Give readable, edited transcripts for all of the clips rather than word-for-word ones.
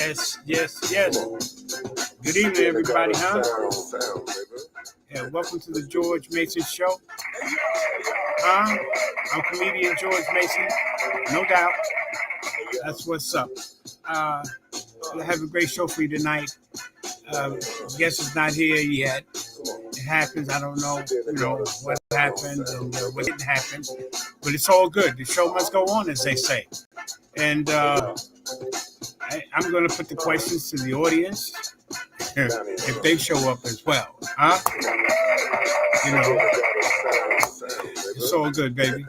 Yes, yes, yes. Good evening, everybody, huh? Yeah, welcome to the George Mason Show. Huh? I'm comedian George Mason, no doubt. That's what's up. I have a great show for you tonight. Guest is not here yet. It happens. I don't know, what happened and what didn't happen, but it's all good. The show must go on, as they say. And I'm going to put the questions to the audience if they show up as well, huh? It's all good, baby.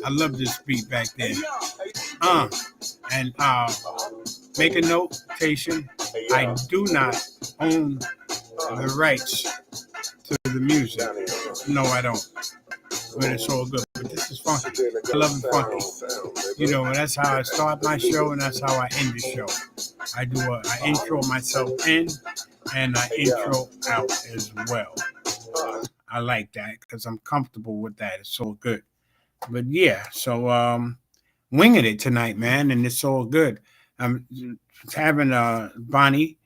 I love this beat back then. And make a notation. I do not own the rights to the music. No, I don't. But it's all good. But this is funky. I love it funky. That's how I start my show, and that's how I end the show. I intro myself in, and I intro out as well. I like that because I'm comfortable with that. It's all good. But yeah, so winging it tonight, man, and it's all good. I'm having Bonnie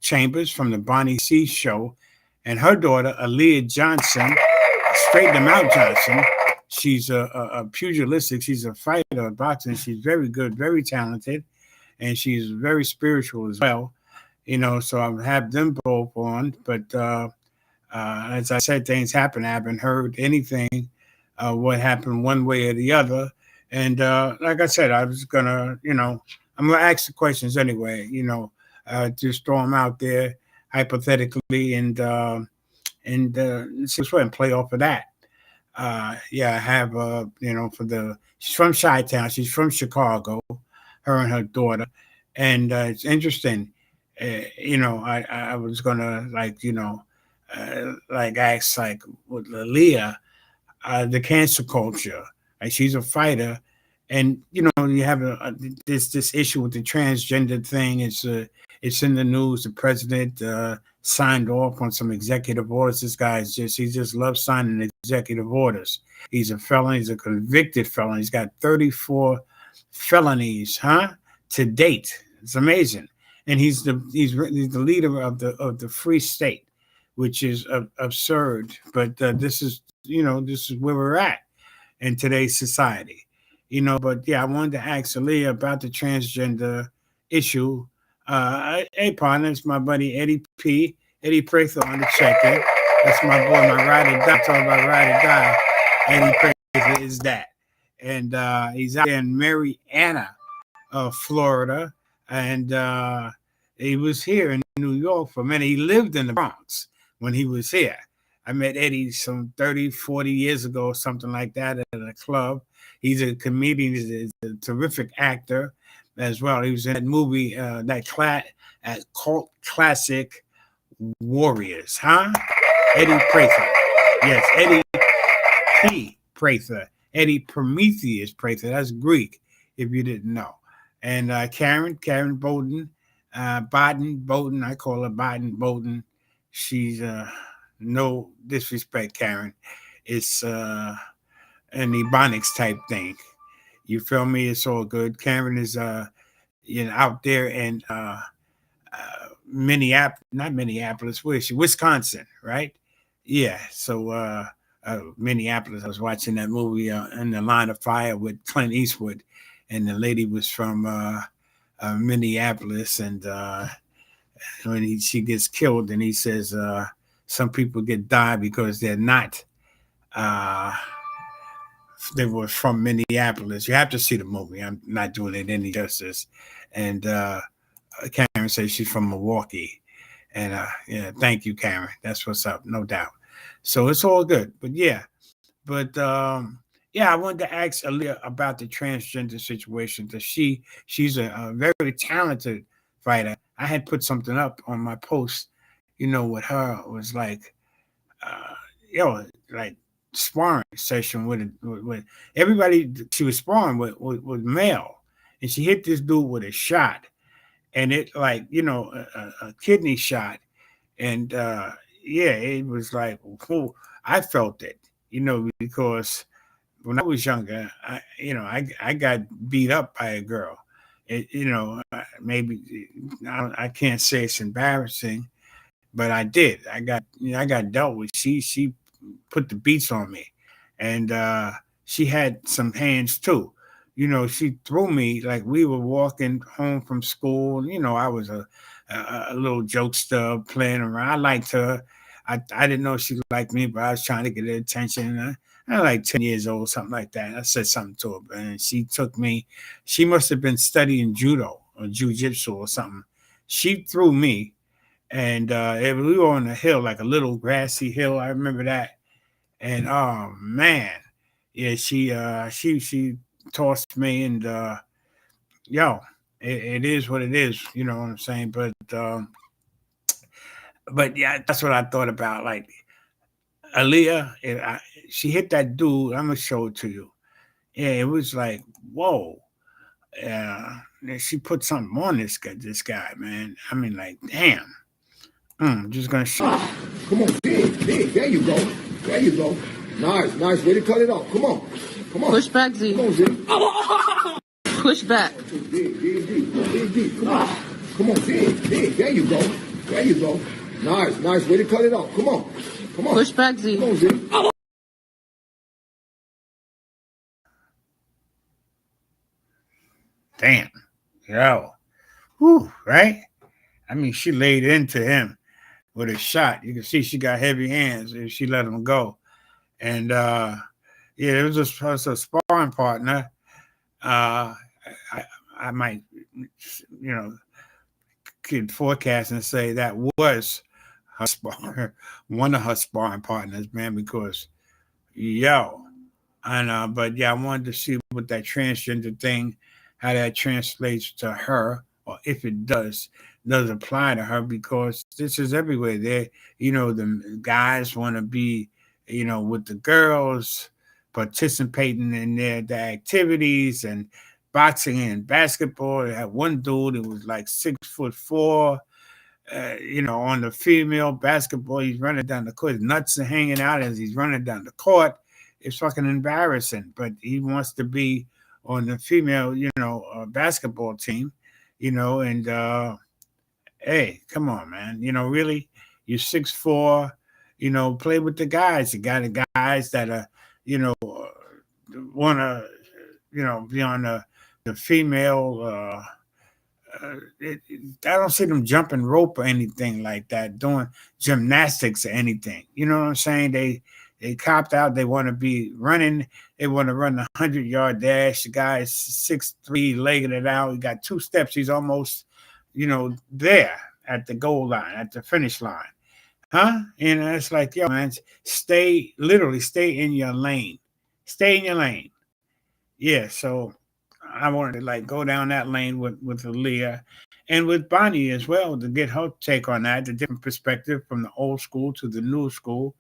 Chambers from the Bonnie C Show, and her daughter Aailyah Johnson, Straighten Them Out Johnson. She's a pugilistic. She's a fighter, boxing. She's very good, very talented, and she's very spiritual as well. So I have them both on. But as I said, things happen. I haven't heard anything what happened one way or the other. And like I said, I was gonna, I'm gonna ask the questions anyway. Just throw them out there hypothetically, and just and play off of that. I have she's from Chi-Town. She's from Chicago. Her and her daughter, and it's interesting. I was gonna ask with Aailyah, the cancer culture. Like she's a fighter, and you have this issue with the transgender thing. It's in the news. The president signed off on some executive orders. This guy he just loves signing executive orders. He's a felon. He's a convicted felon. He's got 34 felonies, to date. It's amazing. And he's the leader of the free state, which is absurd. But this is where we're at in today's society, But yeah, I wanted to ask Aailyah about the transgender issue. Hey, partner, it's my buddy Eddie P. Eddie Prather on the check-in. That's my boy, my ride or die. Talking about ride or die. Eddie Prather is that, and he's out there in Marianna, Florida, and he was here in New York for a minute. He lived in the Bronx when he was here. I met Eddie some 30, 40 years ago, something like that, at a club. He's a comedian. He's a terrific actor as well. He was in that movie, that cult classic Warriors, Eddie Prather. Yes, Eddie P. Prather. Eddie Prometheus Prather. That's Greek, if you didn't know. And Karen Bowden, Bowden. I call her Bowden. She's no disrespect, Karen. It's an Ebonics type thing. You feel me? It's all good. Karen is out there in not Minneapolis. Where is she? Wisconsin, right? Yeah. So Minneapolis. I was watching that movie In the Line of Fire with Clint Eastwood, and the lady was from Minneapolis, and when she gets killed, and he says some people die because they're not. They were from Minneapolis. You have to see the movie. I'm not doing it any justice. And Karen says she's from Milwaukee. And thank you, Karen. That's what's up, no doubt. So it's all good. But I wanted to ask Aailyah about the transgender situation. Because she's a very talented fighter. I had put something up on my post, with her. It was like, sparring session with everybody. She was sparring with male, and she hit this dude with a shot, and it a kidney shot, and it was like, oh, I felt it, because when I was younger, I got beat up by a girl, maybe I can't say it's embarrassing, but I did. I got dealt with. She put the beats on me, and she had some hands too. She threw me like we were walking home from school. I was a little jokester playing around. I liked her. I didn't know she liked me, but I was trying to get her attention. I was like 10 years old, something like that. I said something to her, and she took me. She must have been studying judo or jujitsu or something. She threw me, and we were on a hill, like a little grassy hill. I remember that. And oh man, yeah, she tossed me, and yo, it is what it is. You know what I'm saying? But yeah, that's what I thought about. Like Aaliyah, she hit that dude. I'm gonna show it to you. Yeah, it was like whoa. Yeah, she put something on this guy, man. I mean, like, damn. I'm just gonna show. Come on, big. There you go. There you go. Nice. Way to cut it off. Come on. Push back, Z. Come on, Z. Push back. Big. Come on, big. There you go. There you go. Nice. Way to cut it off. Come on. Push back, Z. Come on, Z. Damn. Yo. Whew, right? I mean, she laid into him with a shot. You can see she got heavy hands if she let him go. And yeah, it was a sparring partner. I might, could forecast and say that was one of her sparring partners, man, because yo, and but yeah, I wanted to see what that transgender thing, how that translates to her, or if it does apply to her, because this is everywhere. The guys want to be, with the girls, participating in their activities and boxing and basketball. They had one dude who was like 6'4". On the female basketball, he's running down the court. His nuts are hanging out as he's running down the court. It's fucking embarrassing. But he wants to be on the female, basketball team, and hey, come on, man. Really, you're 6'4". Play with the guys. You got the guys that are, want to, be on the female. I don't see them jumping rope or anything like that, doing gymnastics or anything. You know what I'm saying? They copped out. They want to be running. They want to run the 100-yard dash. The guy is 6'3", legging it out. He got 2 steps. He's almost, there at the goal line, at the finish line. Huh? And it's like, yo, man, literally stay in your lane. Stay in your lane. Yeah, so I wanted to like go down that lane with Aaliyah and with Bonnie as well to get her take on that, the different perspective from the old school to the new school,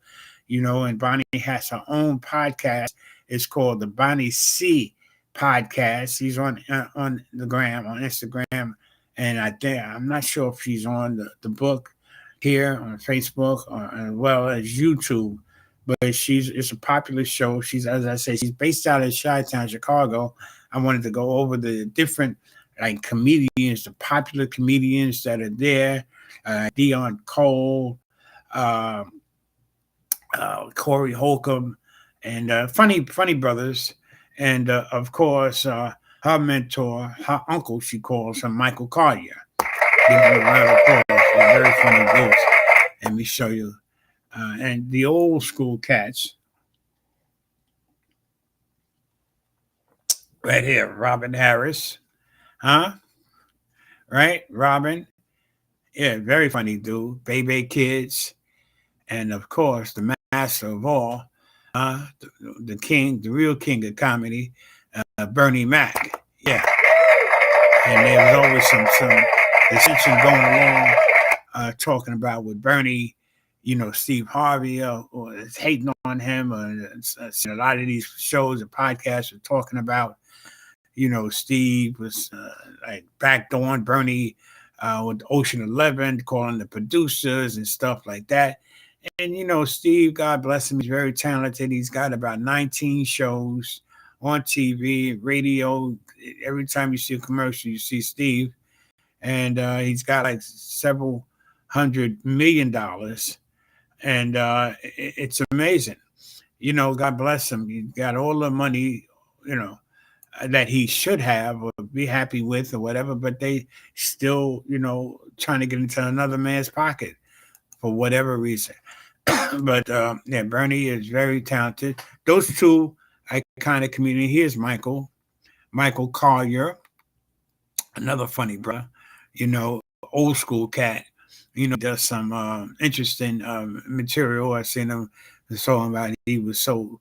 and Bonnie has her own podcast. It's called the Bonnie C podcast. She's on the gram, on Instagram, and I'm not sure if she's on the book here on Facebook or as well as YouTube. But it's a popular show. As I say, she's based out of Chi-Town, Chicago. I wanted to go over the different like comedians, the popular comedians that are there. Dion Cole, uh, Corey Holcomb, and funny brothers, and of course her mentor, her uncle, she calls him Michael Collier. Give him a round of applause. He's very funny dudes. Let me show you. And the old school cats, right here, Robin Harris, huh? Right, Robin, yeah, very funny dude. Baby Kids, and of course the master of all, the king, the real king of comedy, Bernie Mac. Yeah, and there was always some dissension going along, talking about with Bernie. Steve Harvey or is hating on him. A lot of these shows and podcasts are talking about, Steve was like backdooring Bernie with Ocean 11, calling the producers and stuff like that. And, Steve, God bless him, he's very talented. He's got about 19 shows on TV, radio. Every time you see a commercial, you see Steve, and he's got like several $100 million, and it's amazing. God bless him. He got all the money, you know, that he should have or be happy with or whatever, but they still, trying to get into another man's pocket for whatever reason. But yeah, Bernie is very talented. Those two iconic community. Here's Michael Collier, another funny brother, old school cat. Does some interesting material. I seen him talking about he was so,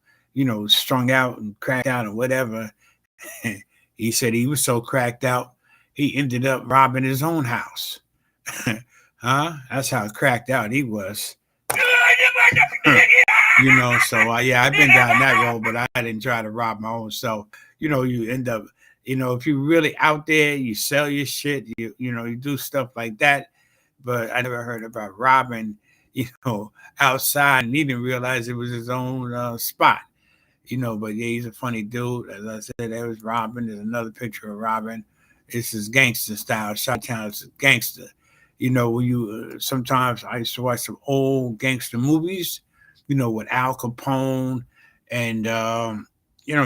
strung out and cracked out and whatever. He said he was so cracked out, he ended up robbing his own house. Huh? That's how cracked out he was. So yeah, I've been down that road, but I didn't try to rob my own self. You end up, if you're really out there, you sell your shit, you do stuff like that. But I never heard about robbing, outside, and he didn't realize it was his own spot. But yeah, he's a funny dude. As I said, there was Robin. There's another picture of Robin. It's his gangster style. Shot-Town's gangster. When you sometimes I used to watch some old gangster movies, with Al Capone, and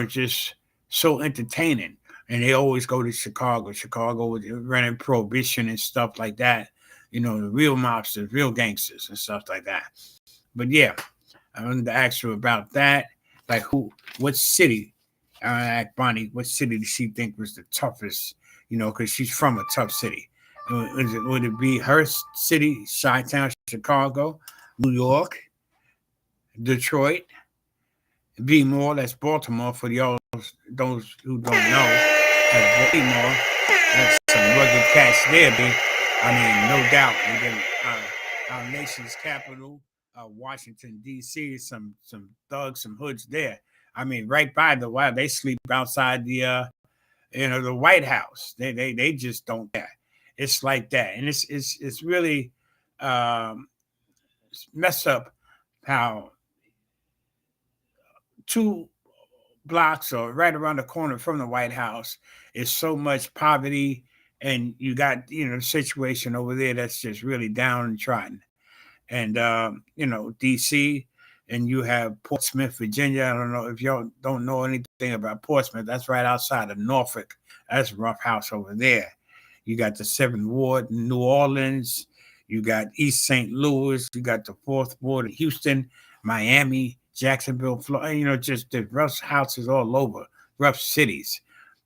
just so entertaining. And they always go to Chicago. Chicago was running prohibition and stuff like that. The real mobsters, real gangsters, and stuff like that. But yeah, I wanted to ask you about that. Like what city? I asked Bonnie, what city did she think was the toughest? Because she's from a tough city. Would it be her city, Chi-Town, Chicago, New York, Detroit, be more? That's Baltimore for y'all, those who don't know. Baltimore, that's some rugged cats there, be. I mean, no doubt. And then our nation's capital, Washington D.C., some thugs, some hoods there. I mean, right by the White, they sleep outside the White House. They just don't care. It's like that, and it's really messed up how 2 blocks or right around the corner from the White House is so much poverty, and you got the situation over there that's just really downtrodden, and DC, and you have Portsmouth, Virginia. I don't know if y'all don't know anything about Portsmouth. That's right outside of Norfolk. That's a rough house over there. You got the 7th Ward in New Orleans. You got East St. Louis. You got the 4th Ward in Houston, Miami, Jacksonville, Florida. Just the rough houses all over, rough cities.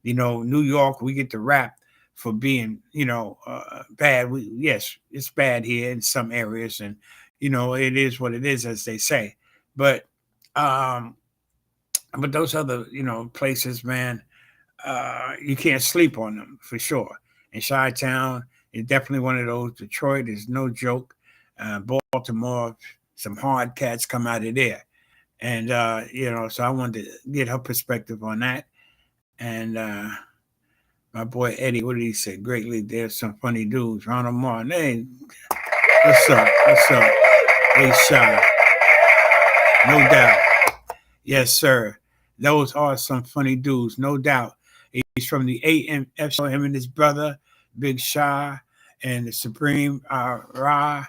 New York, we get the rap for being, bad. Yes, it's bad here in some areas, and it is what it is, as they say. But those other, places, man, you can't sleep on them for sure. And Chi-Town is definitely one of those. Detroit is no joke. Baltimore, some hard cats come out of there. And so I wanted to get her perspective on that. And my boy Eddie, what did he say? Greatly, there's some funny dudes. Ronald Martin, hey, what's up? What's up? Hey, Shy, no doubt. Yes, sir. Those are some funny dudes, no doubt. He's from the AMF show, him and his brother, Big Shy, and the Supreme Ra.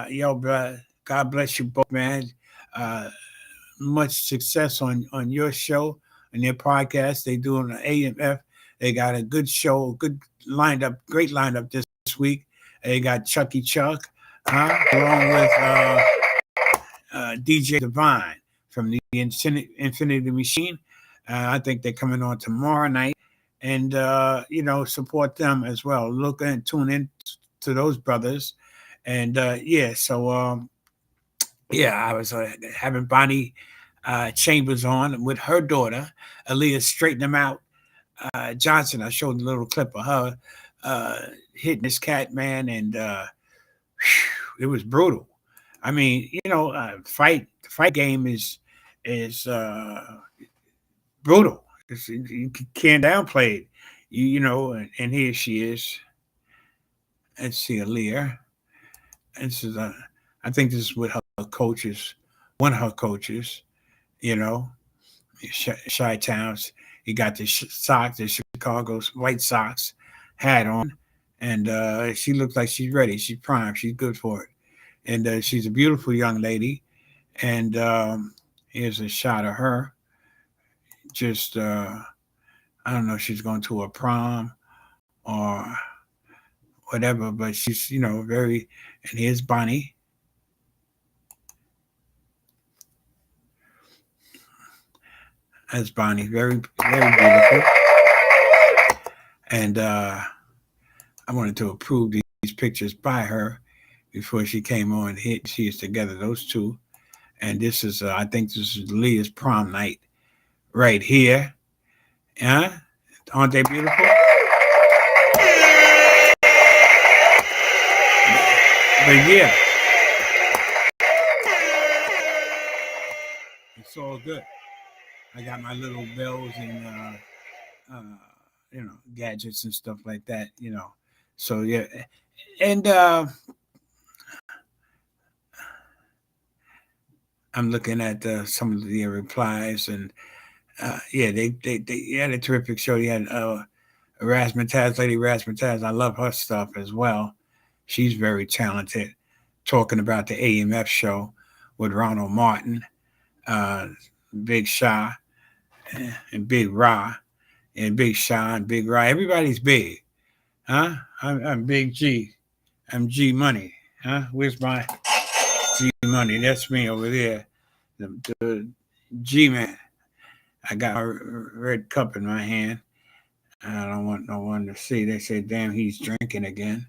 Yo, brother, God bless you both, man. Much success on your show and their podcast. They do on the AMF. They got a good show, good lineup, great lineup this week. They got Chucky Chuck, along with DJ Divine from the Infinity Machine. I think they're coming on tomorrow night, and support them as well. Look and tune in to those brothers, and I was having Bonnie Chambers on with her daughter, Aailyah Straighten Them Out Johnson. I showed a little clip of her hitting this cat, man, and it was brutal. I mean, the fight game is brutal. You can't downplay it. And here she is. Let's see, Aailyah. This is I think this is with her coaches, one of her coaches. Chi-Towns. He got the socks, the Chicago's White Sox hat on, and she looks like she's ready. She's prime. She's good for it, and she's a beautiful young lady. And here's a shot of her. Just I don't know if she's going to a prom or whatever, but she's very. And here's Bonnie. That's Bonnie, very very beautiful. And I wanted to approve these pictures by her before she came on. She is together, those two. And this is, I think this is Leah's prom night right here. Yeah, aren't they beautiful? But yeah, it's all good. I got my little bells and gadgets and stuff like that. So yeah, and I'm looking at some of the replies, and yeah, they had a terrific show. You had Razzmatazz, Lady Razzmatazz. I love her stuff as well. She's very talented. Talking about the AMF show with Ronald Martin, uh, Big Shy, and Big Ra, and Big Shy and Big Ra. Everybody's big, huh? I'm Big G. I'm G Money, huh? Where's my G Money? That's me over there. The G Man. I got a red cup in my hand. I don't want no one to see. They say, damn, he's drinking again.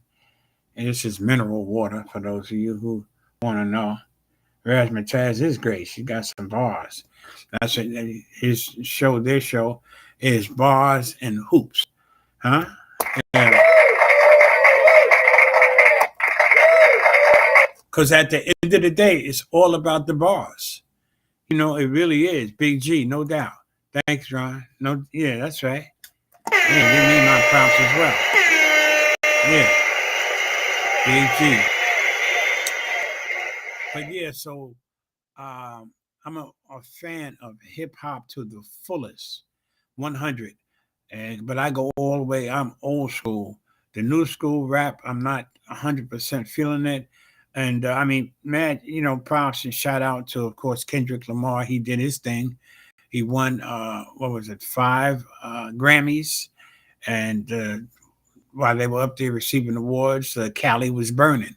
And this is mineral water for those of you who want to know. Razzmatazz is great. She got some bars. That's it. His show, their show, is bars and hoops. Huh? Yeah. Because at the end of the day, it's all about the bars. It really is. Big G, no doubt. Thanks, Ron. No, yeah, that's right. Yeah, give me my props as well. Yeah, Big G. But yeah, so I'm a fan of hip hop to the fullest, 100. But I go all the way. I'm old school. The new school rap, I'm not 100% feeling it. And I mean, man, props and shout out to, of course, Kendrick Lamar. He did his thing. He won, what was it, 5 Grammys. And while they were up there receiving awards, Cali was burning.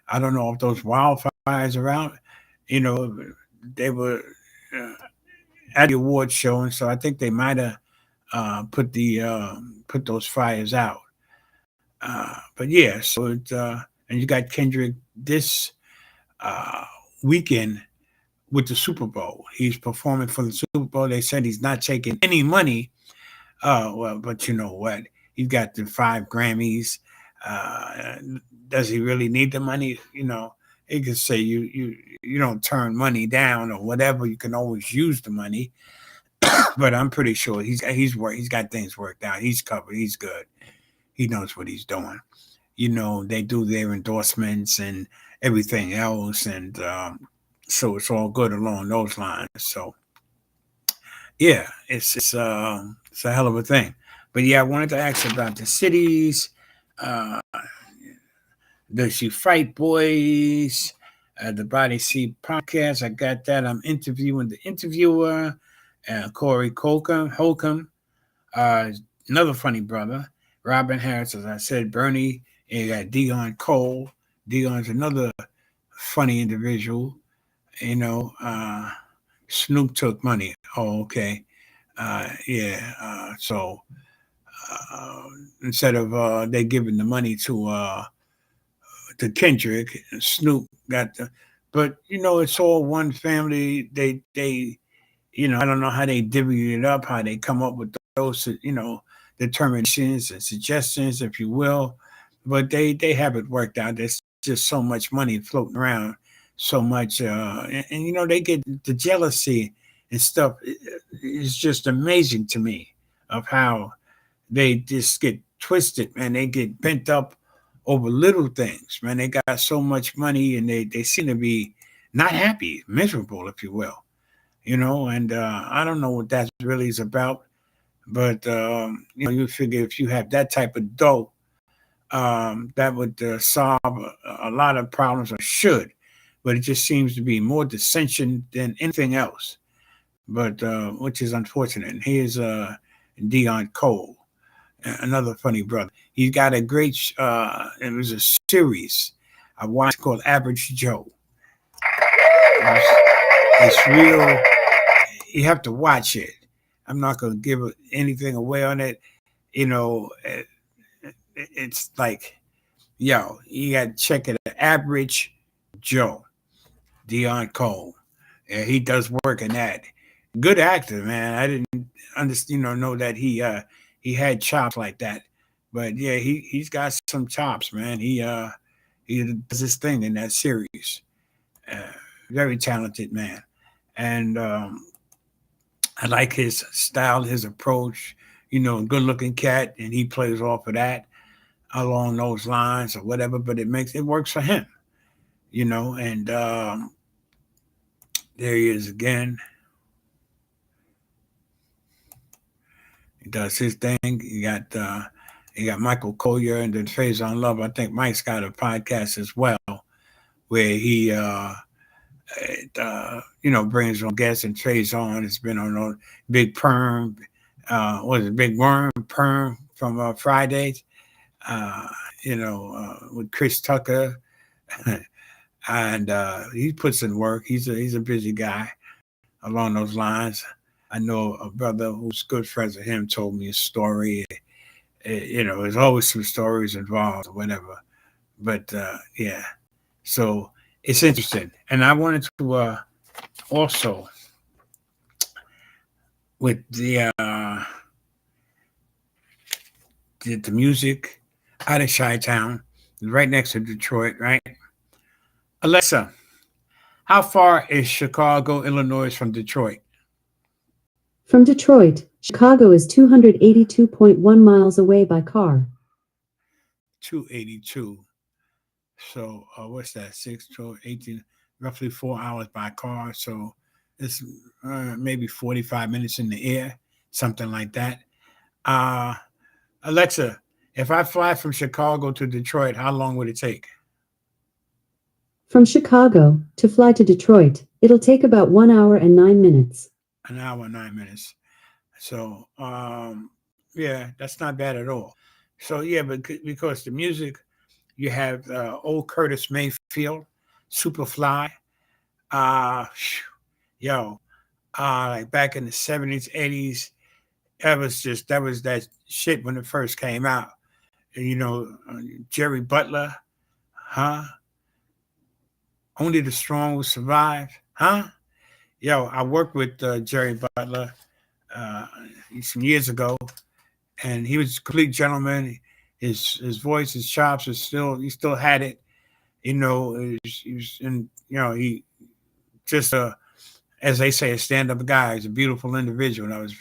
I don't know if those wildfires are out. They were at the award show, and so I think they might have put those fires out. But yeah, so and you got Kendrick this uh, weekend with the Super Bowl. He's performing for the Super Bowl. They said he's not taking any money. Well, but you know what? He's got the 5 Grammys. Uh, does he really need the money? He could say you don't turn money down or whatever. You can always use the money. But I'm pretty sure he's got things worked out. He's covered. He's good. He knows what he's doing. They do their endorsements and everything else, and so it's all good along those lines. So yeah, it's a hell of a thing. But yeah, I wanted to ask about the cities. Uh, does she fight boys? The Body Seat podcast. I got that. I'm interviewing the interviewer, Corey Holcomb. Uh, Another funny brother, Robin Harris, as I said, Bernie, and you got Dion Cole. Dion's another funny individual. Snoop took money. Oh, okay. Yeah. So instead of they giving the money to Kendrick, Snoop got the. But it's all one family. I don't know how they divvy it up, how they come up with those, determinations and suggestions, if you will. But they have it worked out. There's just so much money floating around, so much, and they get the jealousy and stuff. It's just amazing to me of how they just get twisted, man. They get bent up over little things, man. They got so much money and they seem to be not happy, miserable, if you will. And I don't know what that really is about, but you figure if you have that type of dough, that would solve a lot of problems, or should, but it just seems to be more dissension than anything else. But which is unfortunate. And here's Dion Cole, another funny brother. He's got a great. It was a series I watched called Average Joe. It's real. You have to watch it. I'm not going to give anything away on it. It's like, yo, you got to check it. Average Joe, Dion Cole. Yeah, he does work in that. Good actor, man. I didn't understand, know that he had chops like that. But yeah, he's got some chops, man. He does his thing in that series. Uh, Very talented man, and I like his style, his approach. Good looking cat, and he plays off of that along those lines or whatever. But it works for him, And there he is again. He does his thing. You got Michael Collier and then Faison Love. I think Mike's got a podcast as well where he brings on guests, and Faison has been on Big Perm. Was it Big Worm Perm from Fridays? With Chris Tucker, and he puts in work. He's a busy guy along those lines. I know a brother who's good friends with him told me a story. There's always some stories involved or whatever. But yeah, so it's interesting. And I wanted to also, with the music out of Chi-Town, right next to Detroit, right? Alexa, how far is Chicago, Illinois from Detroit? From Detroit, Chicago is 282.1 miles away by car. 282. So what's that? 6, 12, 18, roughly 4 hours by car. So it's maybe 45 minutes in the air, something like that. Alexa, if I fly from Chicago to Detroit, how long would it take? From Chicago to fly to Detroit, it'll take about 1 hour and 9 minutes. An hour and 9 minutes. So yeah, that's not bad at all. So yeah, but because the music, you have old Curtis Mayfield, Superfly, uh, yo, like back in the 70s, 80s, that was that shit when it first came out. Jerry Butler, huh? Only the strong will survive, huh? Yo, I worked with Jerry Butler some years ago, and he was a complete gentleman. His voice, his chops, he still had it. He was in, he just as they say, a stand-up guy. He's a beautiful individual, and I was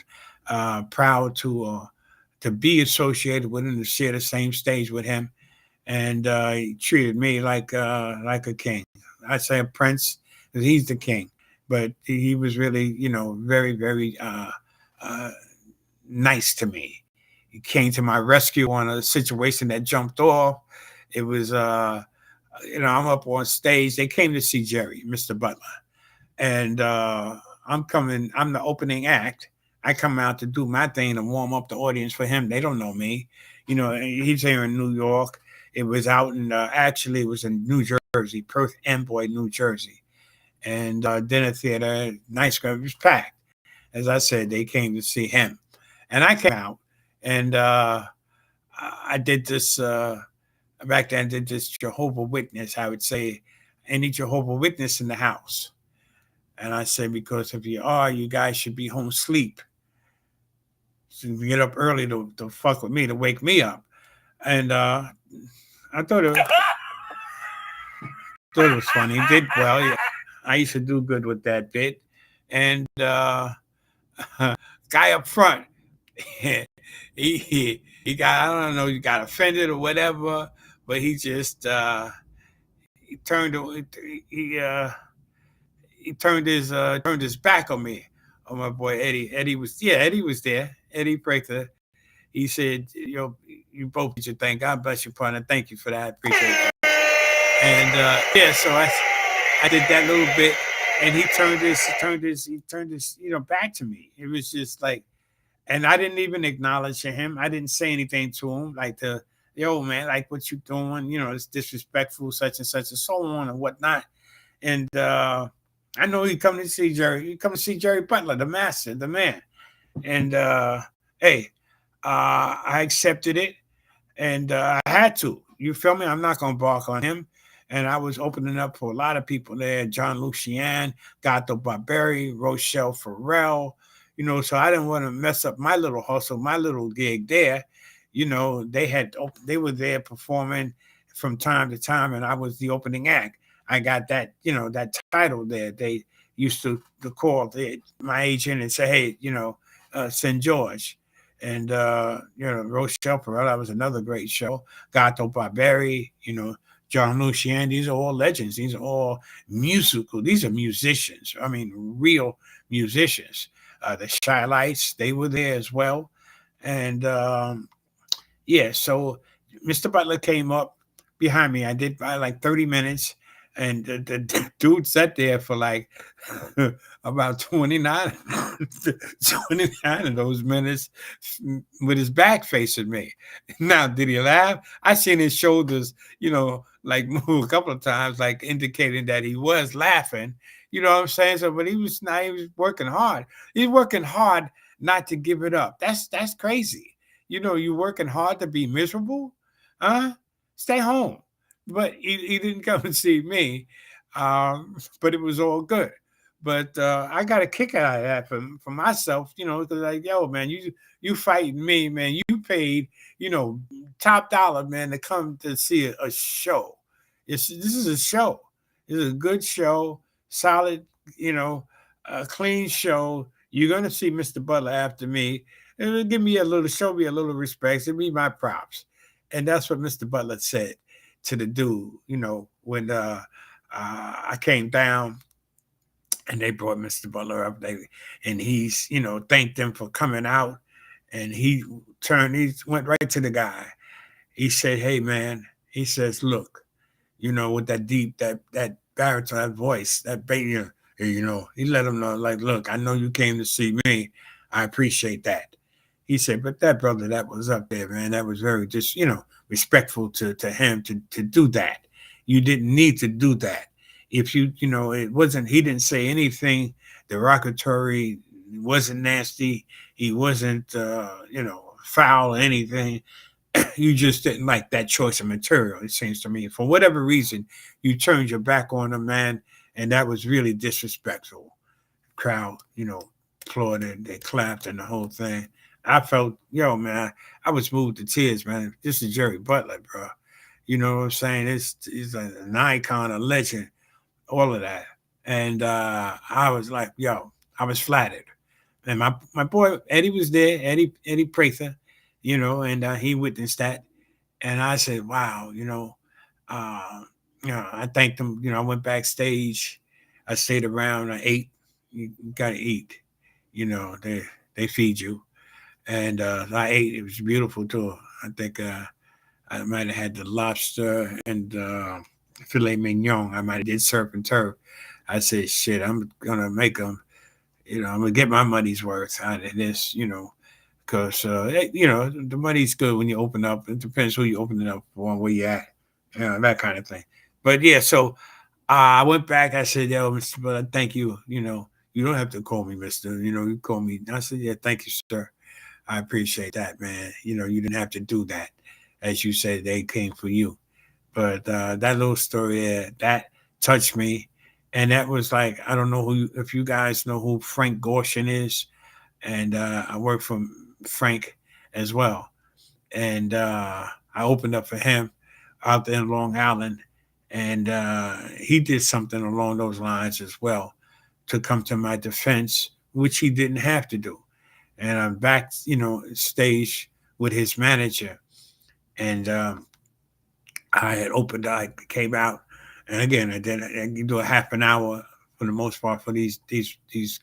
proud to be associated with him, to share the same stage with him, and he treated me like a king. I say a prince because he's the king, but he was really, very, very nice to me. He came to my rescue on a situation that jumped off. It was, I'm up on stage. They came to see Jerry, Mr. Butler, and I'm the opening act. I come out to do my thing to warm up the audience for him. They don't know me. He's here in New York. It was out in, actually, it was in New Jersey, Perth Amboy, New Jersey. And dinner theater, nice guy, it was packed. As I said, they came to see him. And I came out, and I did this, back then, did this Jehovah Witness, I would say, any Jehovah Witness in the house. And I said, because if you are, you guys should be home asleep. So you get up early to fuck with me, to wake me up. And I thought it was funny. It did well. Yeah. I used to do good with that bit. And guy up front, he got, I don't know, he got offended or whatever, but he just he turned he he turned his back on me, on my boy Eddie. Eddie was there. Eddie Prather. He said, you both did your thing. God bless you, partner. Thank you for that. I appreciate that. And so I did that little bit, and he turned his back to me. It was just like, and I didn't even acknowledge him. I didn't say anything to him, like yo man, like what you doing? It's disrespectful, such and such, and so on and whatnot. And I know he come to see Jerry. He come to see Jerry Butler, the master, the man. And hey, I accepted it, and I had to. You feel me? I'm not gonna bark on him. And I was opening up for a lot of people there: John Lucian, Gato Barberi, Rochelle Farrell. So I didn't want to mess up my little hustle, my little gig there. They were there performing from time to time, and I was the opening act. I got that, that title there. They used to call my agent and say, hey, St. George. And, Rochelle Perel, that was another great show. Gato Barberi, John Lucian, these are all legends. These are all musical. These are musicians. I mean, real musicians. The Shy Lights, they were there as well. And, so Mr. Butler came up behind me. I did like 30 minutes. And the dude sat there for like about 29 of those minutes with his back facing me. Now, did he laugh? I seen his shoulders, like move a couple of times, like indicating that he was laughing. You know what I'm saying? So, but he was working hard. He's working hard not to give it up. That's crazy. You working hard to be miserable? Huh? Stay home. But he didn't come and see me, but it was all good. But I got a kick out of that for myself, because like, yo, man, you fighting me, man. You paid, top dollar, man, to come to see a show. This is a show. This is a good show, solid, a clean show. You're gonna see Mr. Butler after me. It'll show me a little respect. It'll be my props. And that's what Mr. Butler said to the dude, when I came down and they brought Mr. Butler up, and he's, thanked them for coming out, and he went right to the guy. He said, hey man, he says, look, with that deep, that baritone, that voice, that bass, he let him know, like, look, I know you came to see me. I appreciate that. He said, but that brother that was up there, man, that was very just, respectful to him to do that. You didn't need to do that. If it wasn't, he didn't say anything derogatory, he wasn't nasty, he wasn't, foul or anything. You just didn't like that choice of material, it seems to me. For whatever reason, you turned your back on him, man, and that was really disrespectful. Crowd, applauded, they clapped and the whole thing. I felt, man, I was moved to tears, man. This is Jerry Butler, bro. You know what I'm saying? He's an icon, a legend, all of that. And I was like, I was flattered. And my boy Eddie was there, Eddie Prather, and he witnessed that. And I said, wow, I thanked him. I went backstage. I stayed around. I ate. You got to eat. They feed you. And I ate. It was beautiful too. I think I might have had the lobster and filet mignon. I might have did surf and turf. I said, shit, I'm gonna make them. I'm gonna get my money's worth out of this. Because the money's good when you open up. It depends who you open it up for, where you at, that kind of thing. But yeah, so I went back. I said, yo, Mr. Butler, thank you. You don't have to call me Mr. You call me. I said, yeah, thank you, sir. I appreciate that, man. You didn't have to do that. As you said, they came for you. But that little story, that touched me. And that was like, I don't know if you guys know who Frank Gorshin is. And I work for Frank as well. And I opened up for him out there in Long Island. And he did something along those lines as well to come to my defense, which he didn't have to do. And I'm back, stage with his manager. And I came out. And again, I do a half an hour for the most part for these these these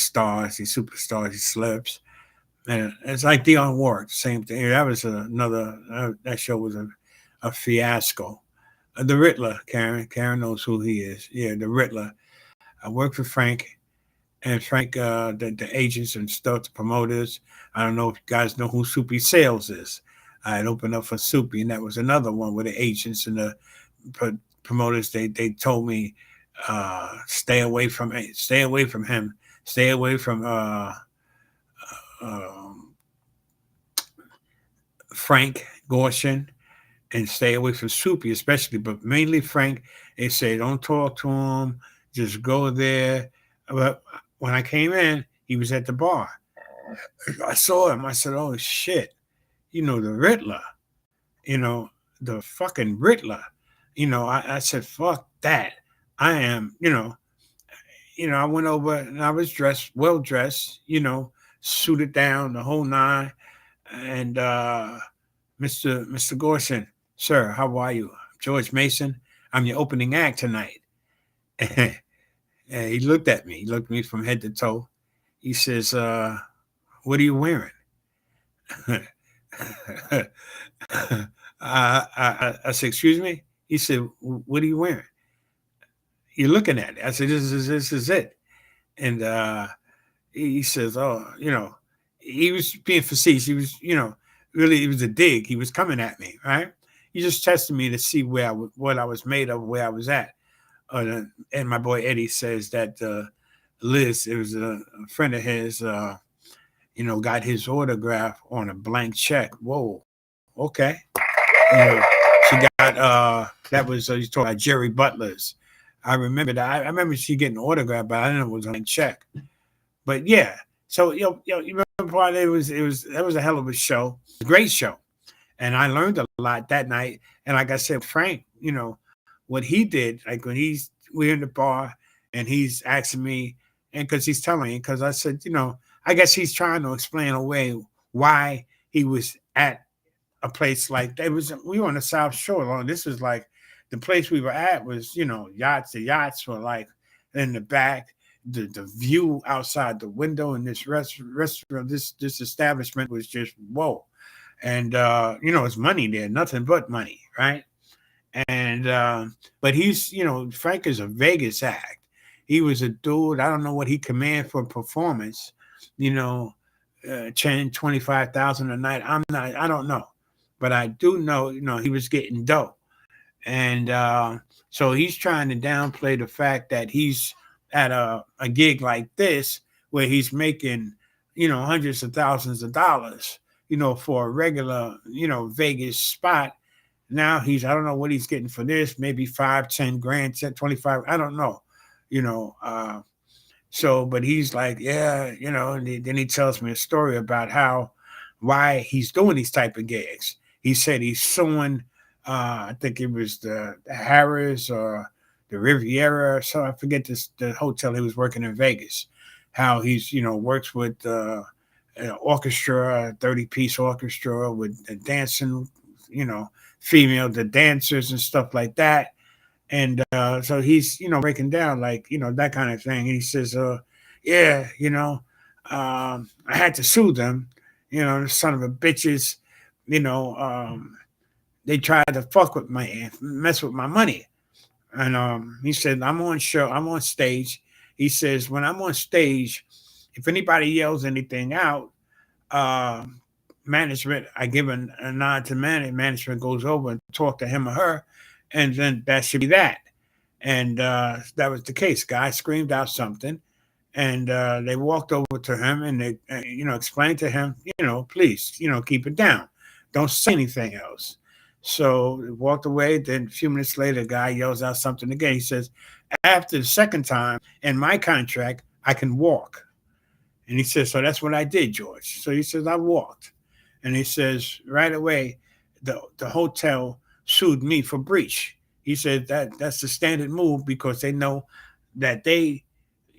stars, these superstars, these celebs. And it's like Dionne Warwick, same thing. That was another that show was a fiasco. The Riddler, Karen knows who he is. Yeah, the Riddler. I worked for Frank, and Frank, the agents and stuff, the promoters. I don't know if you guys know who Soupy Sales is. I had opened up for Soupy, and that was another one with the agents and the promoters. They told me stay away from him, stay away from um, Frank Gorshin, and stay away from Soupy, especially, but mainly Frank. They say don't talk to him, just go there. But when I came in, he was at the bar. I saw him. I said, "Oh shit, the Riddler, the fucking Riddler." I said, "Fuck that." I am, I went over and I was well dressed, suited down the whole nine, and Mr. Gorson, sir, how are you? George Mason. I'm your opening act tonight. And he looked at me. He looked at me from head to toe. He says, what are you wearing? I said, excuse me? He said, what are you wearing? You're looking at it. I said, this is it. And he says, oh, he was being facetious. He was, really, it was a dig. He was coming at me, right? He just tested me to see what I was made of, where I was at. And my boy Eddie says that Liz, it was a friend of his, got his autograph on a blank check. Whoa, okay. She got that was you talking about Jerry Butler's. I remember that. I remember she getting an autograph, but I didn't know it was on a check. But yeah, so you remember part it was that was a hell of a show, a great show, and I learned a lot that night. And like I said, Frank, what he did, like when we're in the bar and he's asking me, and because he's telling me, because I said, I guess he's trying to explain away why he was at a place like that. We were on the South Shore. This was like the place we were at was, yachts. The yachts were like in the back. The view outside the window in this restaurant, this establishment was just whoa. And it's money there, nothing but money, right? And but he's, Frank is a Vegas act. He was a dude. I don't know what he command for performance, 10, 25,000 a night. I don't know. But I do know, he was getting dough. And so he's trying to downplay the fact that he's at a gig like this where he's making, hundreds of thousands of dollars, for a regular, Vegas spot. Now I don't know what he's getting for this, maybe 5, 10 grand, 10, 25. I don't know, so, but he's like, yeah, and then he tells me a story about why he's doing these type of gigs. He said he's suing, I think it was the Harris or the Riviera, so I forget the hotel he was working in Vegas. How he's works with an orchestra, 30-piece orchestra with the dancing, the dancers and stuff like that. And so he's breaking down like that kind of thing. And he says, yeah, I had to sue them, the son of a bitches, they tried to mess with my money. And he said, I'm on stage. He says, when I'm on stage, if anybody yells anything out, management, I give a nod to management goes over and talk to him or her, and then that should be that. And that was the case. Guy screamed out something, and they walked over to him and they, explained to him, please, keep it down. Don't say anything else. So he walked away. Then a few minutes later, the guy yells out something again. He says, after the second time in my contract, I can walk. And he says, so that's what I did, George. So he says, I walked. And he says, right away, the hotel sued me for breach. He said that's the standard move because they know that they,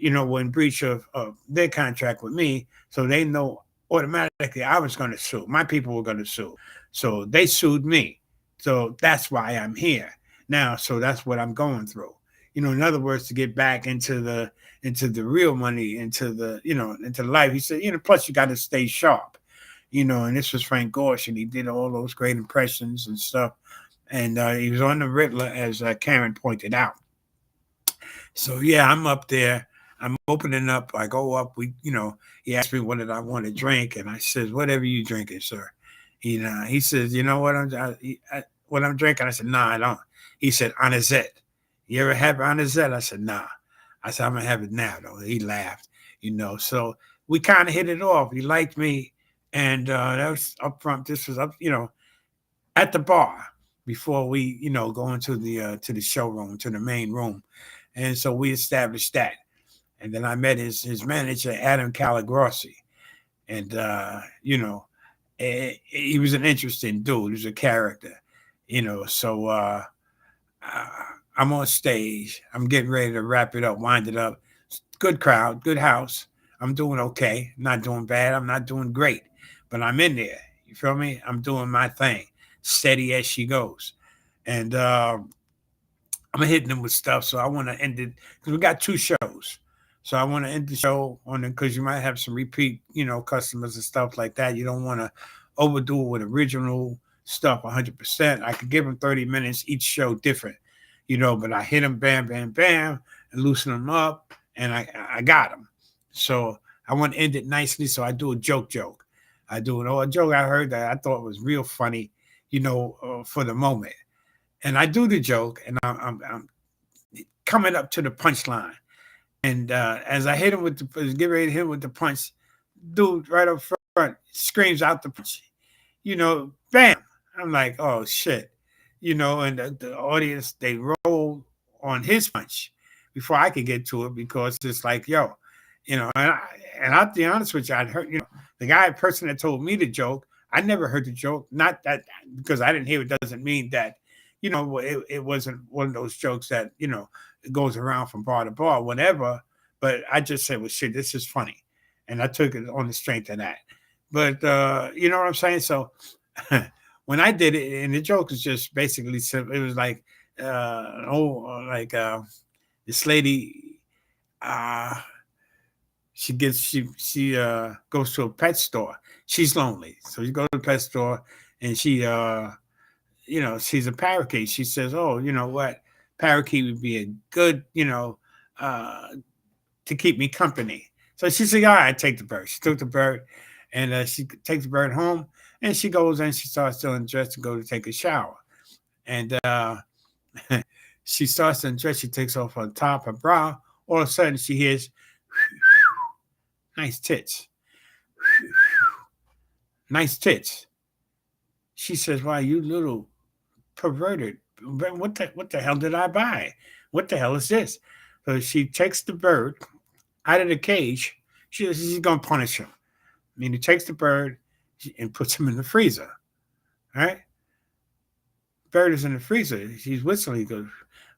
were in breach of their contract with me. So they know automatically I was going to sue. My people were going to sue. So they sued me. So that's why I'm here now. So that's what I'm going through. in other words, to get back into the real money, into life. He said, plus you got to stay sharp, and this was Frank Gorsh, and he did all those great impressions and stuff. And he was on the Riddler, as Karen pointed out. So yeah, I'm up there. I'm opening up. I go up. He asked me what did I want to drink, and I said, whatever you drinking, sir. He says, you know what what I'm drinking. I said, nah, I don't. He said, Anisette. You ever have Anisette? I said, nah. I said, I'm gonna have it now, though. He laughed. So we kind of hit it off. He liked me, and that was up front. This was up, at the bar before we, go into the showroom, to the main room. And so we established that. And then I met his manager, Adam Calagrossi. And, he was an interesting dude. He was a character, So I'm on stage. I'm getting ready to wrap it up, wind it up. Good crowd, good house. I'm doing okay. I'm not doing bad. I'm not doing great. But I'm in there. You feel me? I'm doing my thing. Steady as she goes. And I'm hitting them with stuff. So I want to end it because we got 2 shows. So I want to end the show on it because you might have some repeat, customers and stuff like that. You don't want to overdo it with original stuff 100%. I could give them 30 minutes each show different, but I hit them bam, bam, bam, and loosen them up, and I got them. So I want to end it nicely. So I do a joke. I do a joke I heard that I thought was real funny, for the moment. And I do the joke, and I'm coming up to the punchline. And as I hit him get ready to hit him with the punch, dude right up front screams out the punch, bam. I'm like, oh shit, and the audience, they roll on his punch before I could get to it because it's like, yo, and I'll be honest with you, I'd heard, the person that told me the joke, I never heard the joke. Not that because I didn't hear it doesn't mean that, it wasn't one of those jokes that, it goes around from bar to bar, whatever. But I just said, well, shit, this is funny. And I took it on the strength of that. But you know what I'm saying? So when I did it, and the joke was just basically simple, it was like, this lady, she goes to a pet store. She's lonely. So you go to the pet store and she she's a parakeet. She says, oh, you know what? Parakeet would be a good, to keep me company. So she said, all right, take the bird. She took the bird and she takes the bird home and she goes and she starts to undress to go to take a shower. And she starts to undress. She takes off her top, her bra. All of a sudden she hears nice tits. Nice tits. She says, why, you little perverted. What the hell did I buy? What the hell is this? So she takes the bird out of the cage. She's going to punish him. I mean, he takes the bird and puts him in the freezer. All right? Bird is in the freezer. She's whistling. He goes,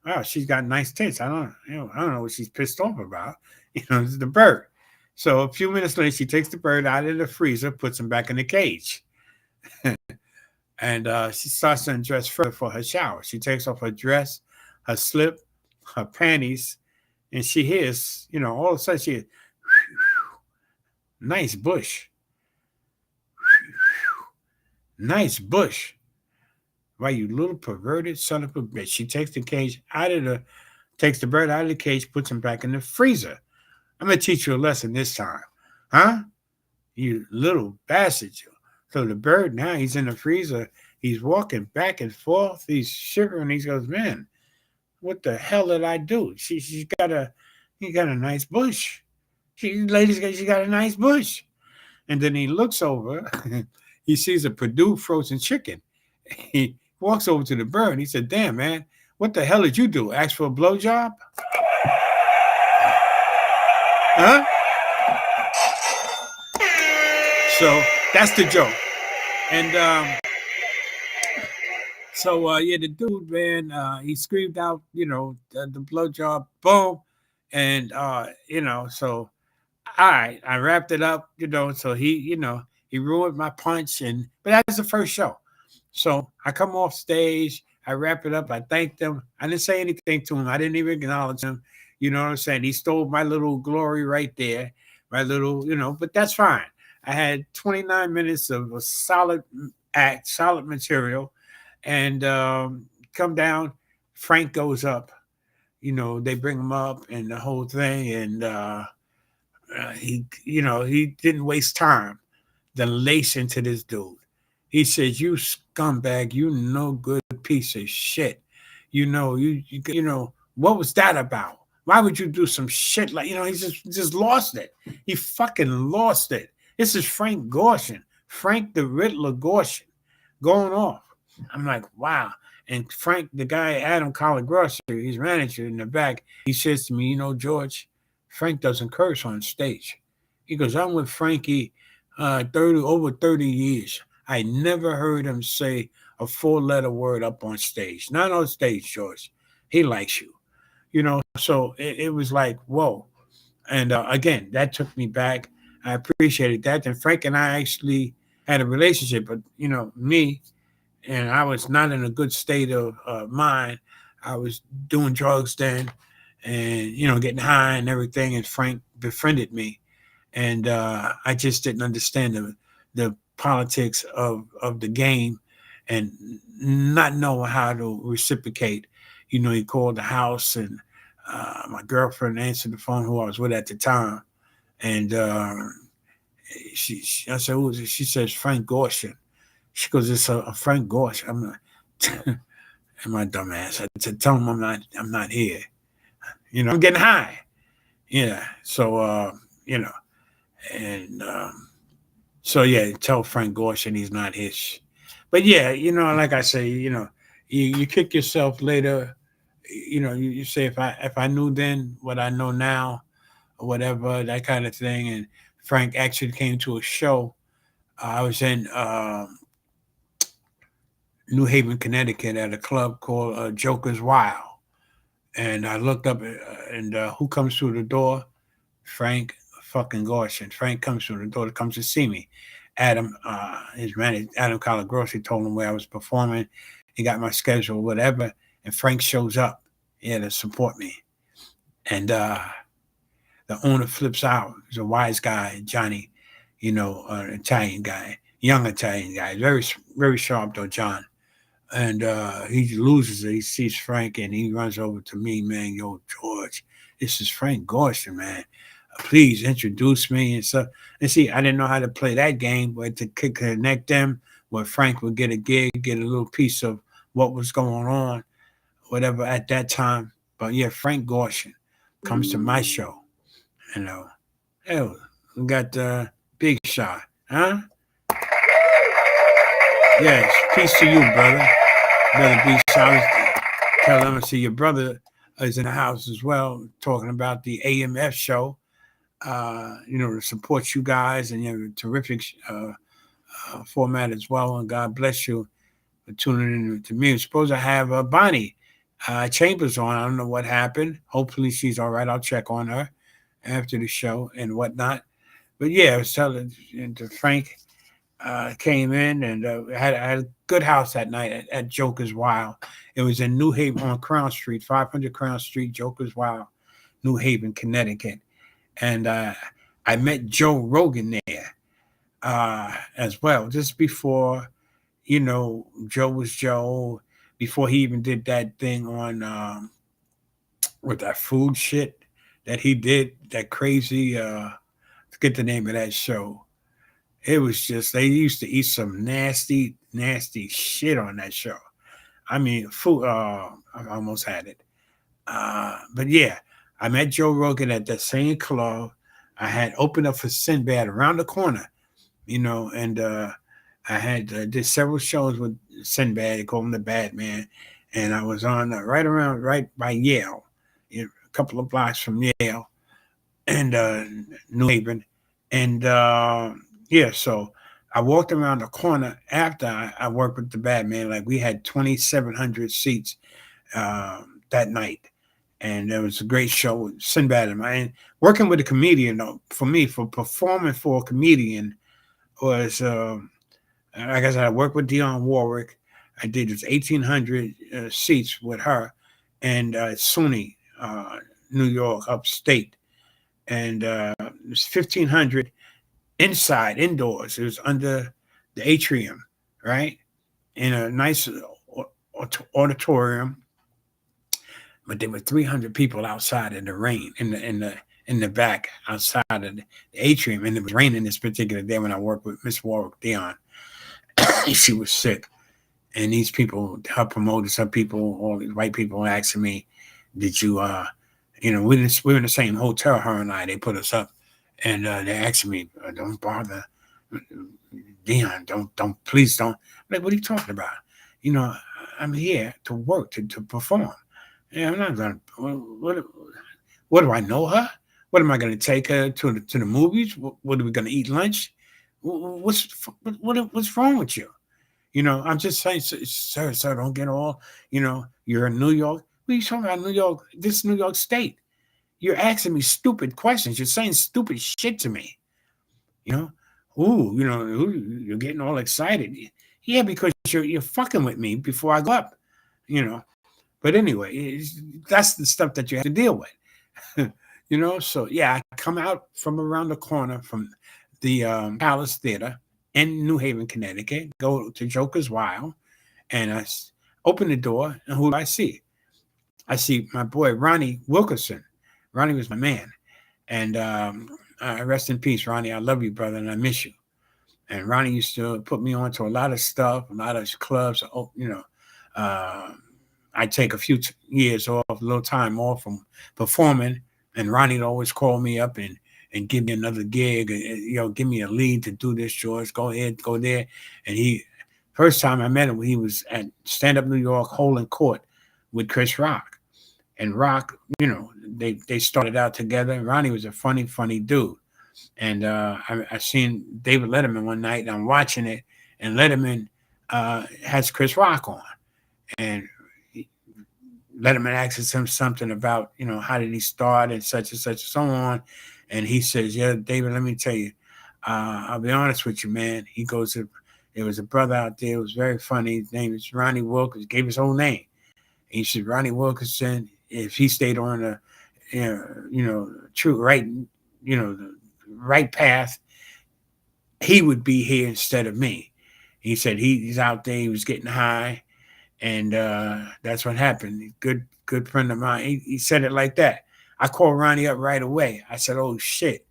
wow, she's got nice tits. I don't know what she's pissed off about. It's the bird. So a few minutes later, she takes the bird out of the freezer, puts him back in the cage. And she starts to undress further for her shower. She takes off her dress, her slip, her panties, and she hears, all of a sudden she hears, nice bush. Nice bush. Why, you little perverted son of a bitch. She takes the bird out of the cage, puts him back in the freezer. I'm going to teach you a lesson this time. Huh? You little bastard. So the bird now, he's in the freezer. He's walking back and forth. He's shivering. He goes, man, what the hell did I do? He got a nice bush. She got a nice bush. And then he looks over. He sees a Purdue frozen chicken. He walks over to the bird. And he said, damn, man, what the hell did you do? Ask for a blowjob? Huh? So that's the joke. And the dude, man, he screamed out, the blowjob, boom. And, so, all right, I wrapped it up, so he ruined my punch. But that's the first show. So I come off stage. I wrap it up. I thanked him. I didn't say anything to him. I didn't even acknowledge him. You know what I'm saying? He stole my little glory right there. My little, but that's fine. I had 29 minutes of a solid act, solid material, and come down. Frank goes up. They bring him up and the whole thing, and he didn't waste time. Then lace into this dude. He says, "You scumbag, you no good piece of shit. What was that about? Why would you do some shit like he just lost it. He fucking lost it. This is Frank Gorshin, Frank the Riddler Gorshin, going off. I'm like, wow." And Frank, the guy, Adam Calagrossi, his manager in the back, he says to me, George, Frank doesn't curse on stage. He goes, I'm with Frankie over 30 years. I never heard him say a four-letter word up on stage. Not on stage, George. He likes you. So it was like, whoa. And again, that took me back. I appreciated that. And Frank and I actually had a relationship, but, me, and I was not in a good state of mind. I was doing drugs then and, getting high and everything. And Frank befriended me. And I just didn't understand the politics of the game and not knowing how to reciprocate. He called the house and my girlfriend answered the phone, who I was with at the time. And I said, who is it? She says, Frank Gorshin. She goes, it's a Frank Gorshin. I'm like, am I dumbass? I said, tell him I'm not here. I'm getting high. Yeah. So, and so yeah, tell Frank Gorshin he's not his. But yeah, like I say, you kick yourself later. You say if I knew then what I know now, or whatever, that kind of thing. And Frank actually came to a show. I was in New Haven, Connecticut, at a club called Joker's Wild, and I looked up and who comes through the door? Frank fucking Gorshin. Frank comes through the door, comes to see me. Adam, his manager, Adam Calagrossi, told him where I was performing. He got my schedule, whatever, and Frank shows up here to support me. And the owner flips out. He's a wise guy, Johnny, an Italian guy, young Italian guy, very, very sharp though, John. And he loses it. He sees Frank and he runs over to me, man. Yo, George, this is Frank Gorshin, man. Please introduce me and stuff. And see, I didn't know how to play that game, but to connect them, where Frank would get a gig, get a little piece of what was going on, whatever at that time. But yeah, Frank Gorshin comes to my show. Hey, we got Big Shot, huh? Yes, peace to you, brother. Brother Big Shot. Tell them to see your brother is in the house as well, talking about the AMF show. To support you guys, and you have a terrific format as well. And God bless you for tuning in to me. I suppose I have Bonnie Chambers on. I don't know what happened. Hopefully she's all right. I'll check on her after the show and whatnot. But yeah, I was telling to Frank came in and I had a good house that night at Joker's Wild. It was in New Haven on Crown Street, 500 Crown Street, Joker's Wild, New Haven, Connecticut. And I met Joe Rogan there as well, just before, Joe was Joe, before he even did that thing on with that food shit that he did, that crazy, forget the name of that show. It was just, they used to eat some nasty, nasty shit on that show. I mean, food, I almost had it. But yeah, I met Joe Rogan at that same club. I had opened up for Sinbad around the corner, and I had did several shows with Sinbad. They call him the Bad Man. And I was on right by Yale, a couple of blocks from Yale and New Haven. And yeah, so I walked around the corner after I worked with the Bad Man. Like we had 2,700 seats that night. And it was a great show with Sinbad and mine. Working with a comedian, for me, for performing for a comedian was, like I said, I worked with Dionne Warwick. I did this 1,800 seats with her, and SUNY, New York, upstate, and it was 1,500 inside, indoors. It was under the atrium, right, in a nice auditorium. But there were 300 people outside in the rain, in the back outside of the atrium, and it was raining this particular day when I worked with Miss Warwick Dion. She was sick, and these people, her promoters, her people, all these white people asking me, "Did you, we were in the same hotel, her and I. They put us up, and they asking me, don't bother, Dion, please don't." I'm like, what are you talking about? I'm here to work, to perform. Yeah, I'm not gonna. What do I know her? What am I going to take her to the movies? What are we going to eat lunch? What's wrong with you? I'm just saying, sir, don't get all. You're in New York. What are you talking about, New York? This New York State. You're asking me stupid questions. You're saying stupid shit to me. You're getting all excited. Yeah, because you're fucking with me before I go up. But anyway, that's the stuff that you have to deal with. So yeah, I come out from around the corner from the Palace Theater in New Haven, Connecticut, go to Joker's Wild, and I open the door, and who do I see? I see my boy Ronnie Wilkerson. Ronnie was my man, and rest in peace, Ronnie. I love you, brother, and I miss you. And Ronnie used to put me on to a lot of stuff, a lot of clubs. I take a few years off, a little time off from performing, and Ronnie'd always call me up and give me another gig, give me a lead to do this, George. Go ahead, go there. And first time I met him, he was at Stand Up New York, Holland Court with Chris Rock. And Rock, they started out together. And Ronnie was a funny, funny dude. And I seen David Letterman one night, and I'm watching it, and Letterman has Chris Rock on. And Letterman asks him something about, how did he start and such and so on. And he says, yeah, David, let me tell you, I'll be honest with you, man. He goes, there was a brother out there. It was very funny. His name is Ronnie Wilkerson. Gave his whole name. He said, Ronnie Wilkerson, if he stayed on the, true right, the right path, he would be here instead of me. He said he's out there. He was getting high. And that's what happened. Good friend of mine. He said it like that. I called Ronnie up right away. I said, "Oh shit."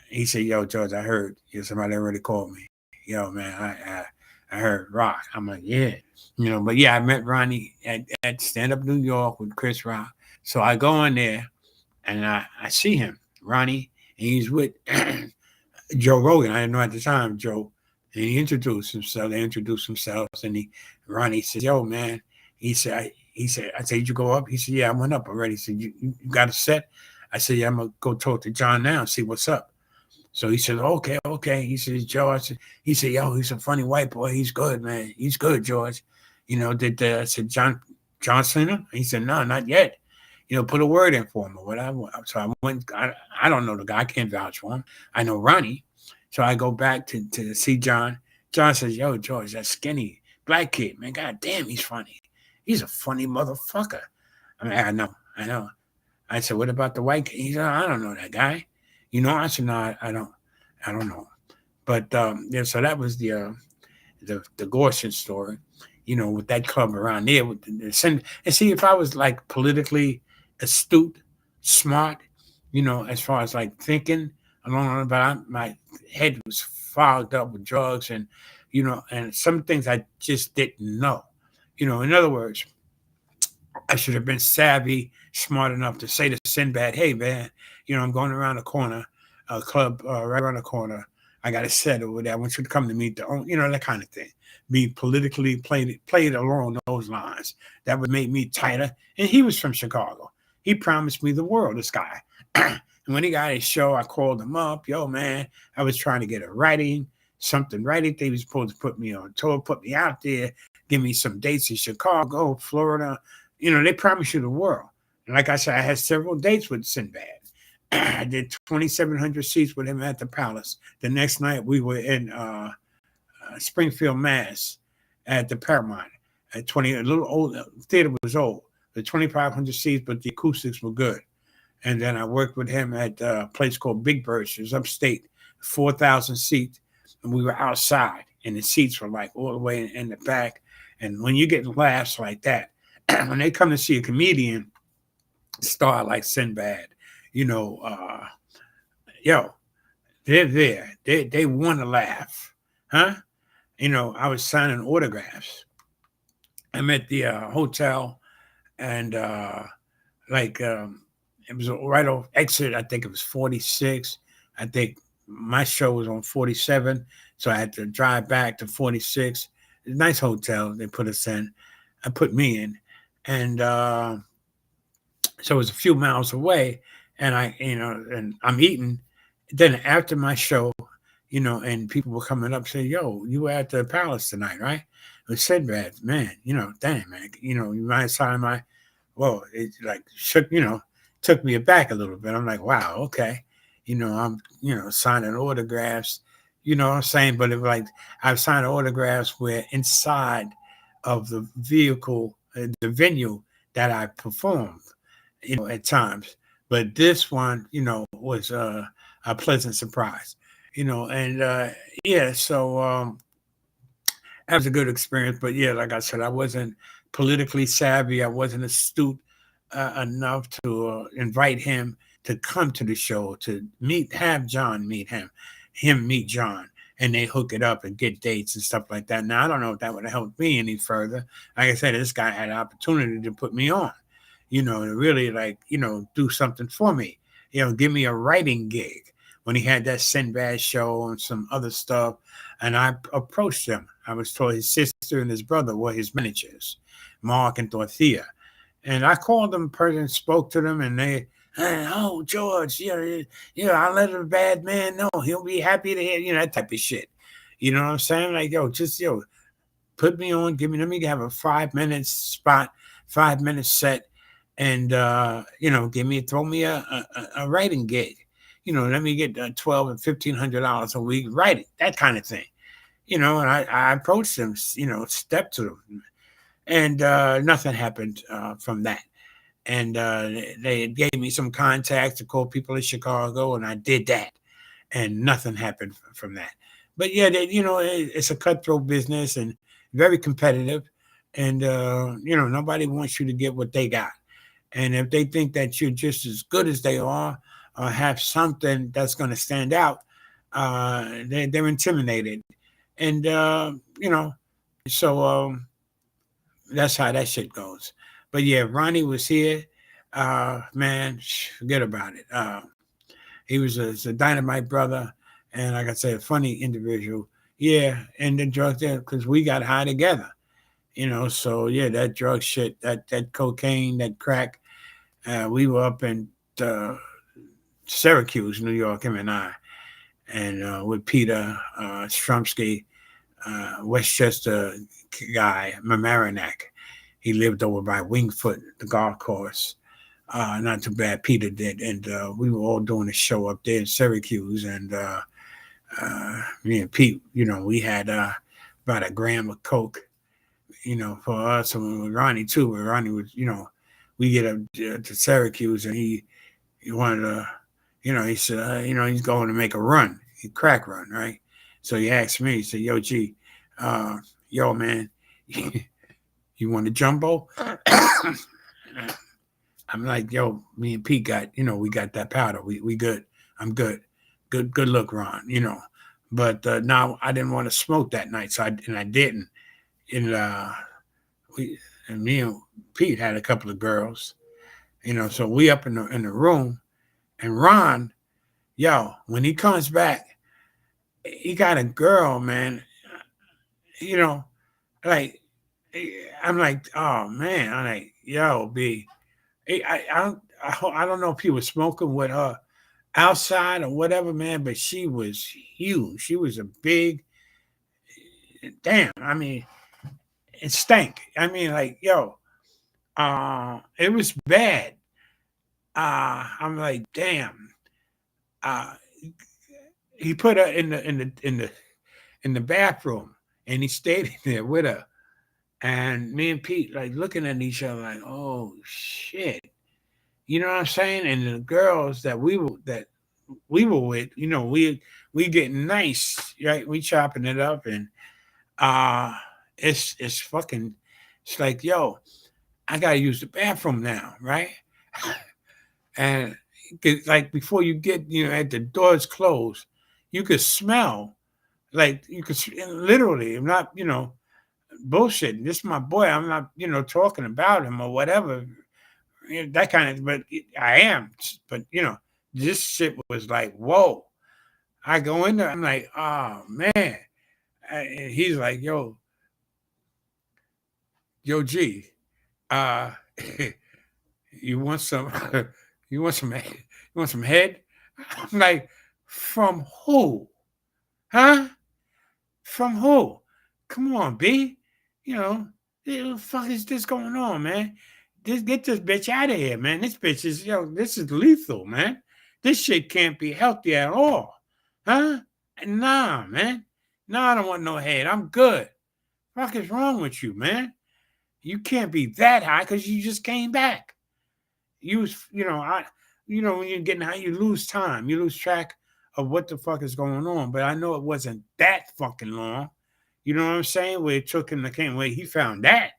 He said, "Yo, George, I heard somebody already called me. Yo, man, I heard Rock." I'm like, "Yeah, But yeah, I met Ronnie at Stand Up New York with Chris Rock. So I go in there, and I see him, Ronnie, and he's with Joe Rogan. I didn't know at the time, Joe. And he introduced himself. They introduced themselves, and Ronnie said, "Yo, man," he said, I said, "Did you go up?" He said, "Yeah, I went up already." He said, "You got a set?" I said, "Yeah, I'm gonna go talk to John now and see what's up." So he said, "Okay." He said, "Joe," he said, "Yo, he's a funny white boy. He's good, man. He's good, George." I said, John Cena? He said, "No, not yet. Put a word in for him or whatever." So I went. I don't know the guy. I can't vouch for him. I know Ronnie. So I go back to see John. John says, "Yo, George, that skinny black kid, man, god damn, he's funny. He's a funny motherfucker." I mean, I know. I said, "What about the white kid?" He said, "I don't know that guy." I said, "No, I don't know." But yeah, so that was the Gorson story, with that club around there. And see, if I was like politically astute, smart, as far as like thinking along, but my head was fogged up with drugs and, and some things I just didn't know. In other words, I should have been savvy, smart enough to say to Sinbad, "Hey, man, I'm going around the corner, a club right around the corner. I got a set over there. I want you to come to meet that kind of thing." Be politically played along those lines. That would make me tighter. And he was from Chicago. He promised me the world, this guy. And when he got his show, I called him up. "Yo, man, I was trying to get a writing. They was supposed to put me on tour, put me out there, give me some dates in Chicago, Florida. They promise you the world." And like I said, I had several dates with Sinbad. I did 2,700 seats with him at the Palace. The next night we were in Springfield, Mass. at the Paramount at 20. A little old theater was old. The 2,500 seats, but the acoustics were good. And then I worked with him at a place called Big Birch. It was upstate, 4,000 seats, and we were outside, and the seats were like all the way in the back. And when you get laughs like that, when they come to see a comedian star like Sinbad, you know, yo, they're there. They want to laugh, huh? You know, I was signing autographs. I'm at the hotel, and like it was right off exit. I think it was 46. I think my show was on 47, so I had to drive back to 46. Nice hotel they put us in. I put me in, and so it was a few miles away. And and I'm eating. Then after my show, and people were coming up saying, "Yo, you were at the Palace tonight, right?" It said, "Bad man, damn man, you might sign my." Well, it like shook, took me aback a little bit. I'm like, wow, okay, I'm signing autographs, what I'm saying. But it was like I've signed autographs where inside of the vehicle, the venue that I performed, at times. But this one, was a pleasant surprise, and yeah, so that was a good experience. But yeah, like I said, I wasn't politically savvy. I wasn't astute enough to invite him to come to the show to have John meet him meet John, and they hook it up and get dates and stuff like that. Now I don't know if that would have helped me any further. Like I said, this guy had an opportunity to put me on, to really do something for me, give me a writing gig when he had that Sinbad show and some other stuff. And I approached him. I was told his sister and his brother were his managers, Mark and Dorothea. And I called them, person spoke to them, and they, oh, George, I'll let a bad man know. He'll be happy to hear, that type of shit. You know what I'm saying? Like, put me on, let me have a 5-minute spot, 5-minute set, and, throw me a writing gig. Let me get $1,200 and $1,500 a week writing, that kind of thing. And I approached them, stepped to them, and nothing happened from that. And they gave me some contacts to call people in Chicago, and I did that, and nothing happened from that. But yeah, it's a cutthroat business and very competitive, and nobody wants you to get what they got. And if they think that you're just as good as they are, or have something that's going to stand out, they're intimidated. And so that's how that shit goes. But yeah, Ronnie was here. Man, forget about it. He was a dynamite brother, and like I said, a funny individual. Yeah, and the drug there because we got high together. So yeah, that drug shit, that cocaine, that crack. We were up in Syracuse, New York, him and I, and with Peter Strumsky, Westchester guy, Mamaroneck. He lived over by Wingfoot, the golf course. Not too bad, Peter did. And we were all doing a show up there in Syracuse. And me and Pete, we had about a gram of coke, for us. And with Ronnie, too. But Ronnie was, we get up to Syracuse, and he wanted to, he said, he's going to make a run, a crack run, right? So he asked me, he said, yo, G, yo, man, you want a jumbo? I'm like, yo, me and Pete got, we got that powder. We good. I'm good. Good look, Ron, But now I didn't want to smoke that night, so I didn't. And me and Pete had a couple of girls, so we up in the room, and Ron, yo, when he comes back, he got a girl, man. Like I'm like, oh man, I'm like, yo, B. I don't know if he was smoking with her outside or whatever, man, but she was huge. She was a big, damn. I mean, it stank. I mean, like, yo, it was bad. I'm like, damn. He put her in the bathroom, and he stayed in there with her And me and Pete like looking at each other like, oh shit. You know what I'm saying? And the girls that we were with, we getting nice, right? We chopping it up and uh it's fucking it's like, yo, I gotta use the bathroom now, right? And like before you get, at the doors closed, you could smell like you could literally, I'm not, bullshitting. This is my boy. I'm not, talking about him or whatever. That kind of, but I am. But this shit was like, whoa. I go in there, I'm like, oh man. And he's like, yo, G, uh, you want some, you want some, you want some head? I'm like, from who? Huh? From who? Come on, B. You know, what the fuck is this going on, man? Get this bitch out of here, man. This bitch is, this is lethal, man. This shit can't be healthy at all. Huh? Nah, man. Nah, I don't want no head. I'm good. Fuck is wrong with you, man? You can't be that high because you just came back. When you're getting high, you lose time. You lose track of what the fuck is going on. But I know it wasn't that fucking long. You know what I'm saying? Where it took him to came where he found that.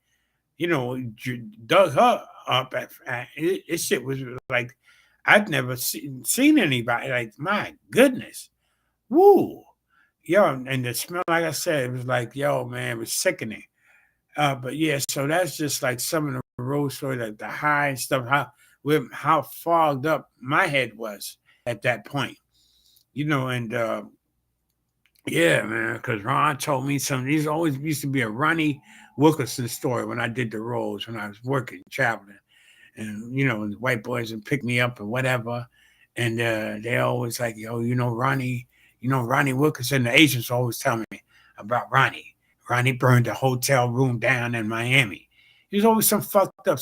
Dug her up. It shit was like I'd never seen anybody. Like, my goodness. Woo. Yo, and the smell, like I said, it was like, yo, man, it was sickening. But yeah, so that's just like some of the road story, like the high and stuff, how fogged up my head was at that point. And yeah, man, because Ron told me something. These always used to be a Ronnie Wilkerson story when I did the roads, when I was working, traveling. And, the white boys would pick me up or whatever. And they always like, yo, Ronnie Wilkerson, the agents always tell me about Ronnie. Ronnie burned a hotel room down in Miami. There's always some fucked up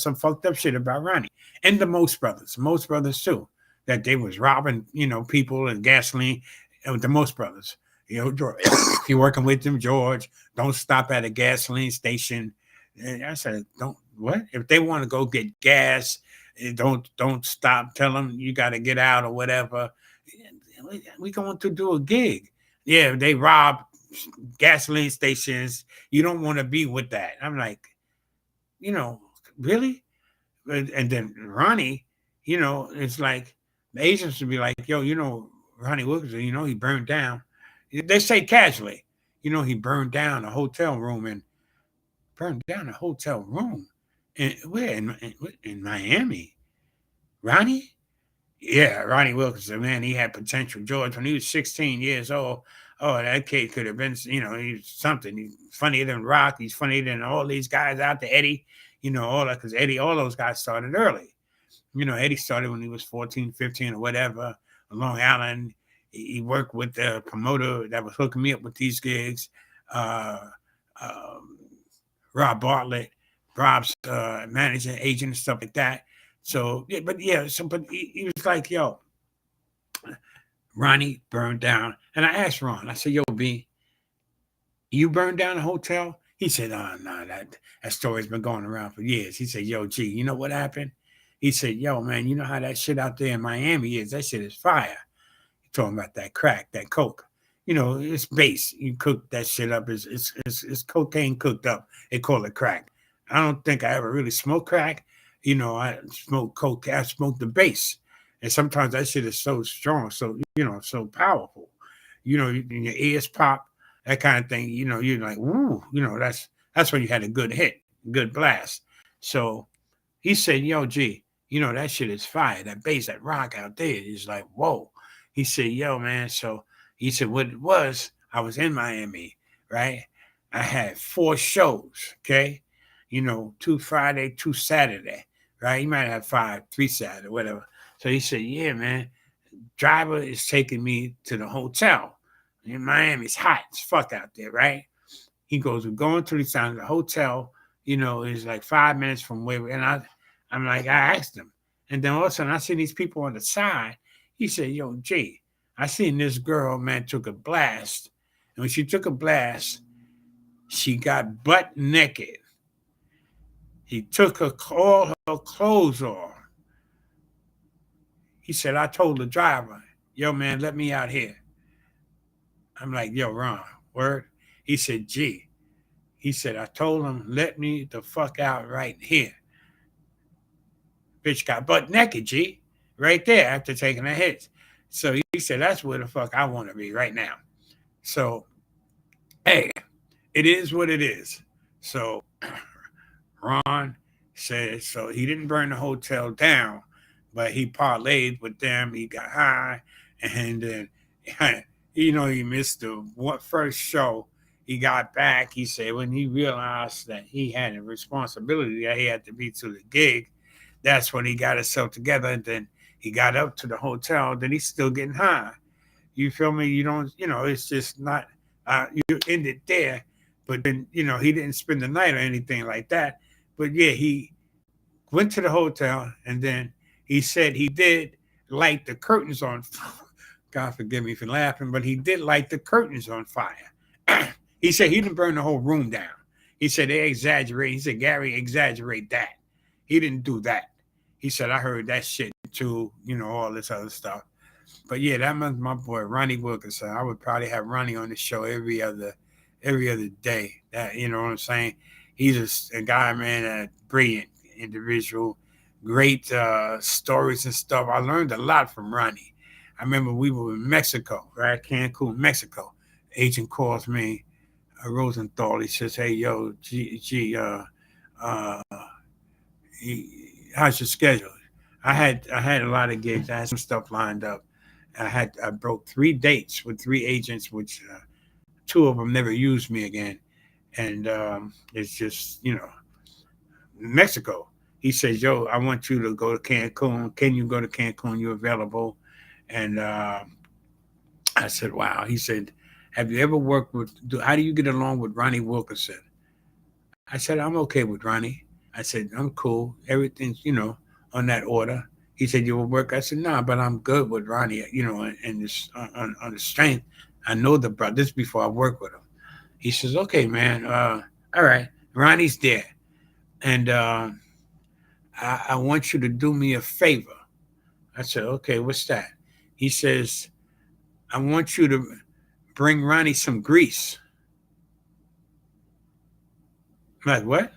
shit about Ronnie. And the Most Brothers too, that they was robbing, people and gasoline. The Most Brothers. George, you're working with them, George. Don't stop at a gasoline station. And I said, don't what? If they want to go get gas, don't stop. Tell them you got to get out or whatever. We going to do a gig. Yeah, they rob gasoline stations. You don't want to be with that. I'm like, really? And then Ronnie, it's like the agents would be like, yo, Ronnie Wilkerson, he burned down. They say casually, he burned down a hotel room and burned down a hotel room. And where in Miami? Ronnie? Yeah, Ronnie Wilkerson, man, he had potential. George, when he was 16 years old, oh, that kid could have been, he's something. He's funnier than Rock. He's funnier than all these guys out there, Eddie, all that, because Eddie, all those guys started early. Eddie started when he was 14, 15 or whatever, on Long Island. He worked with the promoter that was hooking me up with these gigs, uh, Rob Bartlett, Rob's manager, agent, and stuff like that. So, yeah, but he was like, yo, Ronnie burned down. And I asked Ron, I said, yo, B, you burned down a hotel? He said, oh, no, that story's been going around for years. He said, yo, G, you know what happened? He said, yo, man, you know how that shit out there in Miami is? That shit is fire. You're talking about that crack, that coke. It's base. You cook that shit up. It's cocaine cooked up. They call it crack. I don't think I ever really smoked crack. I smoke coke. I smoke the base. And sometimes that shit is so strong, so, so powerful. Your ears pop, that kind of thing. You're like, ooh, that's when you had a good hit, good blast. So he said, yo, G, that shit is fire. That bass, that rock out there is like, whoa. He said, yo, man. So he said, what it was, I was in Miami, right? I had 4 shows, okay? 2 Friday, 2 Saturday, right? You might have 5, 3 Saturday, whatever. So he said, yeah, man, driver is taking me to the hotel. In Miami, it's hot as fuck out there, right? He goes, we're going to the hotel, is like 5 minutes from where we're, and I'm like, I asked him. And then all of a sudden I see these people on the side. He said, yo, G, I seen this girl, man, took a blast. And when she took a blast, she got butt naked He took all her clothes off. He said, I told the driver, yo, man, let me out here. I'm like, yo, Ron, word? He said, G. He said, I told him, let me the fuck out right here. Bitch got butt naked, G. Right there after taking a hit. So he said, that's where the fuck I want to be right now. So, hey, it is what it is. So Ron said, so he didn't burn the hotel down, but he parlayed with them. He got high, and then, he missed the first show. He got back. He said when he realized that he had a responsibility that he had to be to the gig, that's when he got himself together. And then he got up to the hotel. Then he's still getting high. You feel me? You don't, it's just not, you end it there. But then, he didn't spend the night or anything like that. But yeah, he went to the hotel, and then he said he did light the curtains on fire. God forgive me for laughing, but he did light the curtains on fire. He said he didn't burn the whole room down. He said they exaggerate. He said, Gary, exaggerate that. He didn't do that. He said, I heard that shit too, all this other stuff. But yeah, that was my boy, Ronnie Wilkinson. I would probably have Ronnie on the show every other day. That, you know what I'm saying? He's a guy, man, a brilliant individual, great stories and stuff. I learned a lot from Ronnie. I remember we were in Mexico, right? Cancun, Mexico. Agent calls me, Rosenthal. He says, hey, yo, how's your schedule? I had a lot of gigs. I had some stuff lined up. I broke 3 dates with 3 agents, which 2 of them never used me again. And it's just, Mexico. He says, yo, I want you to go to Cancun. Can you go to Cancun? You available? And I said, wow. He said, have you ever worked how do you get along with Ronnie Wilkinson? I said, I'm okay with Ronnie. I said, I'm cool. Everything's, on that order. He said, you will work? I said, nah, but I'm good with Ronnie, and this on the strength. I know the brother. This before I work with him. He says, okay, man. All right. Ronnie's there. And I want you to do me a favor. I said, okay, what's that? He says, I want you to bring Ronnie some grease. I'm like, what?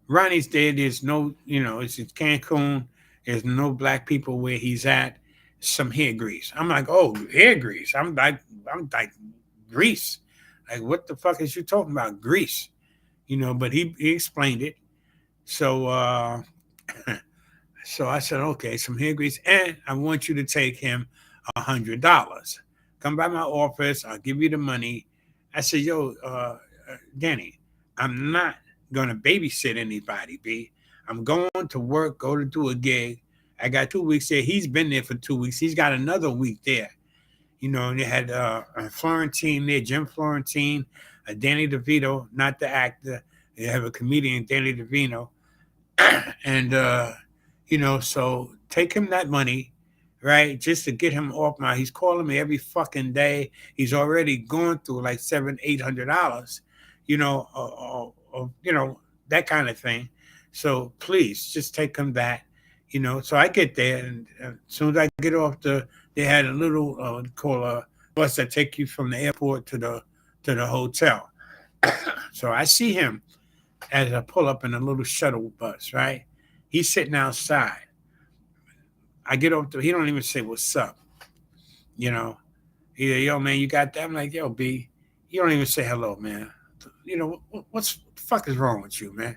Ronnie's there. There's no, it's in Cancun. There's no black people where he's at. Some hair grease. I'm like, oh, hair grease. I'm like grease. Like, what the fuck is you talking about? Grease. But he explained it. So so I said, okay, some hair grease, and I want you to take him $100. Come by my office. I'll give you the money. I said, yo, Danny, I'm not gonna babysit anybody, B. I'm going to work, go to do a gig. I got 2 weeks there. He's been there for 2 weeks. He's got another week there. They had Florentine there, Jim Florentine, Danny DeVito, not the actor. They have a comedian, Danny DeVito. And, so take him that money, right, just to get him off my. He's calling me every fucking day. He's already gone through like $700-800, that kind of thing. So please just take him that, So I get there, and as soon as I get off they had a little call a bus that take you from the airport to the hotel. So I see him as I pull up in a little shuttle bus, right? He's sitting outside. I get up to, he don't even say what's up. He's like, yo, man, you got that? I'm like, yo, B, you don't even say hello, man. What the fuck is wrong with you, man?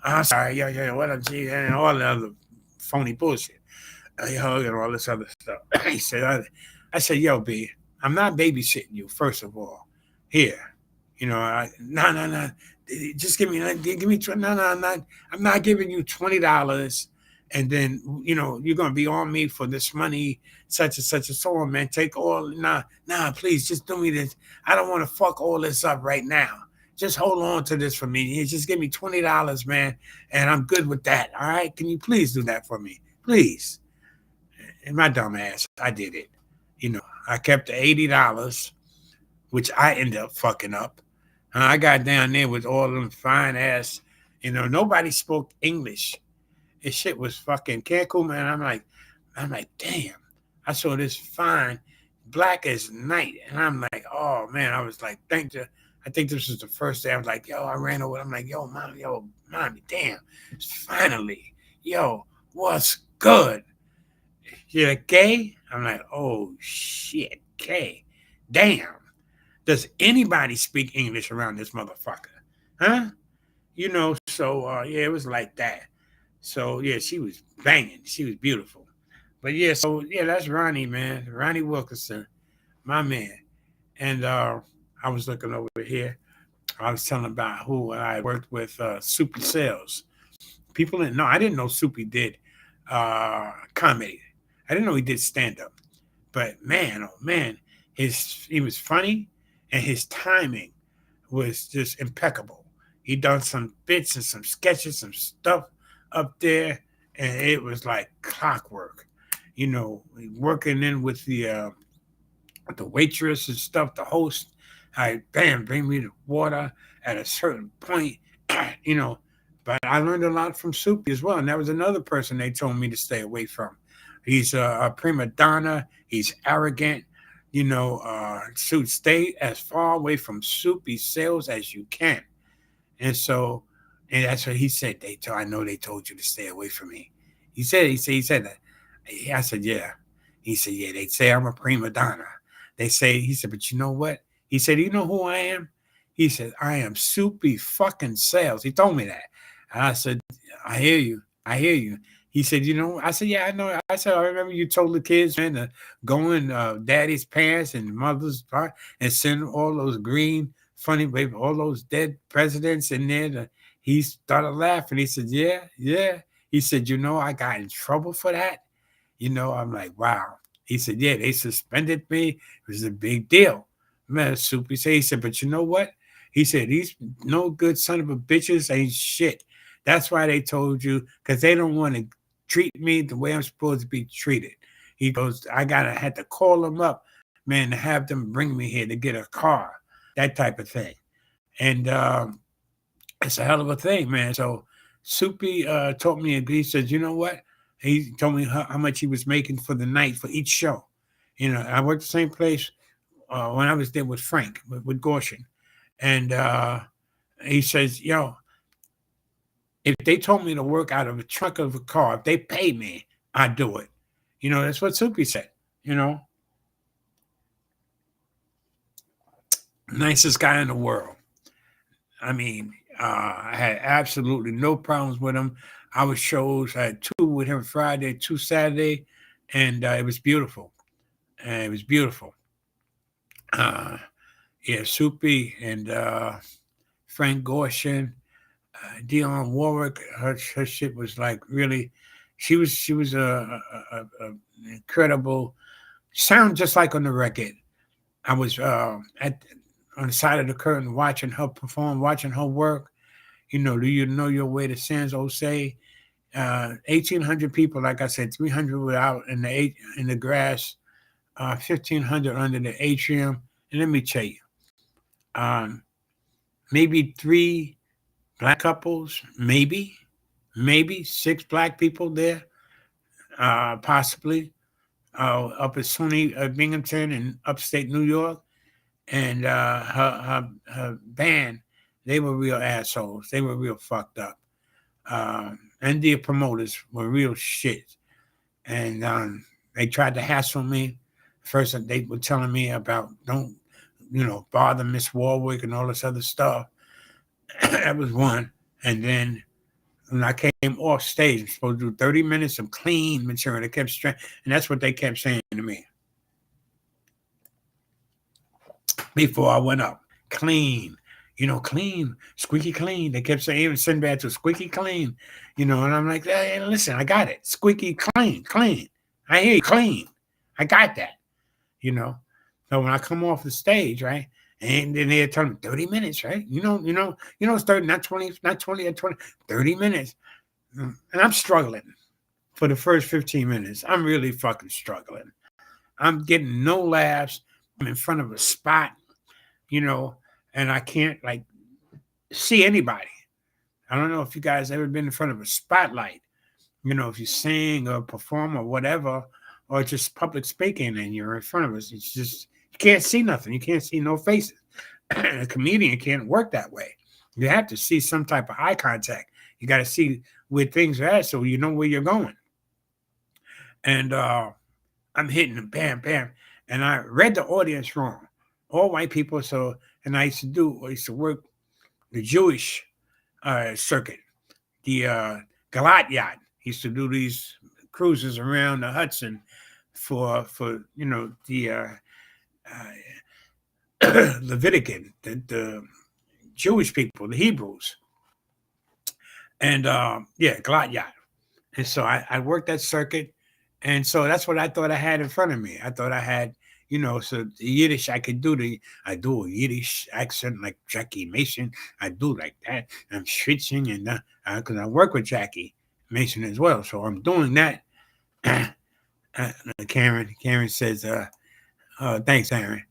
I'm sorry, yo, what up, G, and all the other phony bullshit. And all this other stuff. He said, I said, yo, B, I'm not babysitting you, first of all. Here. No. Just give me no, I'm not giving you $20, and then you're gonna be on me for this money, such and such and so on, man. Take all please just do me this. I don't want to fuck all this up right now. Just hold on to this for me. Just give me $20, man, and I'm good with that. All right? Can you please do that for me? Please. And my dumb ass, I did it. I kept the $80, which I ended up fucking up. And I got down there with all them fine ass, nobody spoke English. This shit was fucking Cancun, man. I'm like, damn. I saw this fine, black as night, and I'm like, oh man. I was like, I think this was the first day. I was like, yo, I ran over. I'm like, mommy, damn, finally, yo, what's good? You're gay? I'm like, oh shit, gay. Damn. Does anybody speak English around this motherfucker? Huh? So yeah, it was like that. So yeah, she was banging. She was beautiful. But yeah, so yeah, that's Ronnie, man. Ronnie Wilkinson, my man. And I was looking over here. I was telling about who I worked with, Soupy Sales. People didn't know. I didn't know Soupy did comedy. I didn't know he did stand up. But man, oh man, he was funny, and his timing was just impeccable. He done some bits and some sketches, some stuff up there, and it was like clockwork. Working in with the waitress and stuff, the host. I bam, bring me the water at a certain point, you know. But I learned a lot from Soupy as well, and that was another person they told me to stay away from. He's a prima donna. He's arrogant. So stay as far away from Soupy Sales as you can. And so, and that's what he said. I know they told you to stay away from me. He said that. I said, yeah. He said, yeah, they say I'm a prima donna. He said, but you know what? He said, you know who I am? He said, I am Soupy fucking Sales. He told me that. And I said, I hear you. I hear you. He said, I said, yeah, I know. I said, I remember you told the kids, man, to go in daddy's pants and mother's part and send all those green, funny baby, all those dead presidents in there. He started laughing. He said, yeah, yeah. He said, I got in trouble for that. I'm like, wow. He said, yeah, they suspended me. It was a big deal. Man, Soupy said, he said, but you know what? He said, these no good son of a bitches ain't shit. That's why they told you, because they don't want to treat me the way I'm supposed to be treated. He goes, had to call them up, man, to have them bring me here to get a car, that type of thing. And it's a hell of a thing, man. So Soupy told me, he said, you know what? He told me how much he was making for the night for each show. I worked the same place when I was there with Frank, with Gorshin. And he says, yo, if they told me to work out of the trunk of a car, if they pay me, I'd do it. That's what Soupy said, Nicest guy in the world. I mean, I had absolutely no problems with him. Our shows, I had 2 with him Friday, 2 Saturday, and it was beautiful. It was beautiful. Yeah, Soupy and Frank Gorshin, Dionne Warwick. Her shit was like really. She was a incredible. Sound just like on the record. I was on the side of the curtain watching her perform, watching her work. Do you know your way to San Jose? 1,800 people, like I said, 300 were out in the grass, 1,500 under the atrium. And let me tell you, maybe 3 black couples, maybe 6 black people there, possibly up at SUNY Binghamton in upstate New York. And her band, they were real assholes. They were real fucked up. And the promoters were real shit. And they tried to hassle me. First, they were telling me about don't, bother Miss Warwick and all this other stuff. That was one. And then when I came off stage, I'm supposed to do 30 minutes of clean material. They kept and that's what they kept saying to me before I went up. Clean. Clean, squeaky clean. They kept saying, even Sinbad to squeaky clean, and I'm like, hey, listen, I got it. Squeaky clean. I hear you, clean. I got that, So when I come off the stage, right, and then they're telling me 30 minutes, right? It's 30, not 20, not 20 or 20, 30 minutes. And I'm struggling for the first 15 minutes. I'm really fucking struggling. I'm getting no laughs. I'm in front of a spot, and I can't like see anybody. I don't know if you guys ever been in front of a spotlight. If you sing or perform or whatever, or just public speaking and you're in front of us, it's just you can't see nothing. You can't see no faces. A comedian can't work that way. You have to see some type of eye contact. You got to see where things are at so you know where you're going. And I'm hitting them, bam, bam. And I read the audience wrong. All white people. So, and I used to work the Jewish circuit, the Galat yacht. He used to do these cruises around the Hudson for the Levitican, the Jewish people, the Hebrews, and Galat yacht. And so I worked that circuit, and so that's what I thought I had in front of me. I thought I had, so the Yiddish, I do a Yiddish accent like Jackie Mason. I do like that. I'm switching, and because I work with Jackie Mason as well, so I'm doing that. Karen says, thanks, Aaron.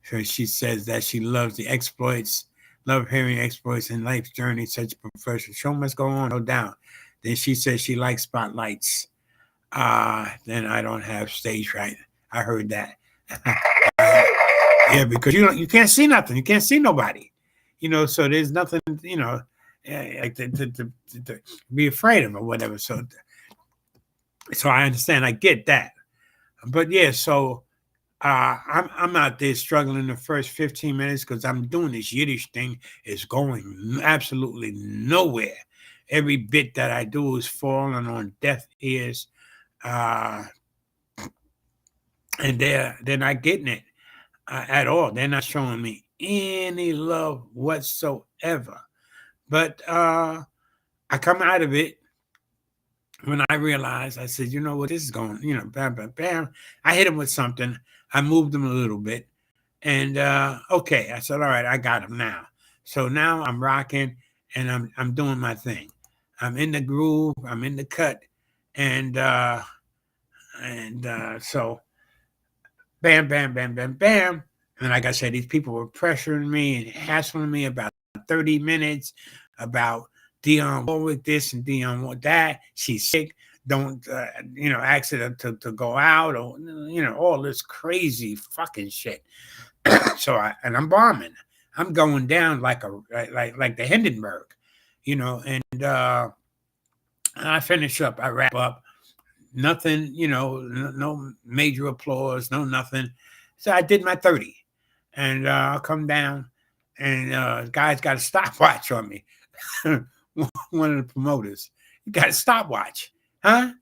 So she says that she loves the exploits, love hearing exploits in life's journey, such a professional show must go on, no doubt. Then she says she likes spotlights. Then I don't have stage fright. I heard that. Yeah, because you can't see nothing. You can't see nobody. So there's nothing, like to be afraid of or whatever. So I understand. I get that. But yeah, so I'm out there struggling the first 15 minutes because I'm doing this Yiddish thing. It's going absolutely nowhere. Every bit that I do is falling on deaf ears. And they're not getting it at all. They're not showing me any love whatsoever. But I come out of it when I realized, I said, you know what, this is going, bam, bam, bam. I hit him with something. I moved him a little bit. And okay, I said, all right, I got him now. So now I'm rocking and I'm doing my thing. I'm in the groove, I'm in the cut. And so bam, bam, bam, bam, bam. And like I said, these people were pressuring me and hassling me about 30 minutes about Dionne Warwick this and Dionne Warwick that. She's sick. Don't, ask her to go out or, all this crazy fucking shit. So I'm bombing. I'm going down like the Hindenburg, and I finish up. I wrap up. Nothing, no major applause, no nothing. So I did my 30. And I'll come down and guy's got a stopwatch on me. One of the promoters. You got a stopwatch, huh?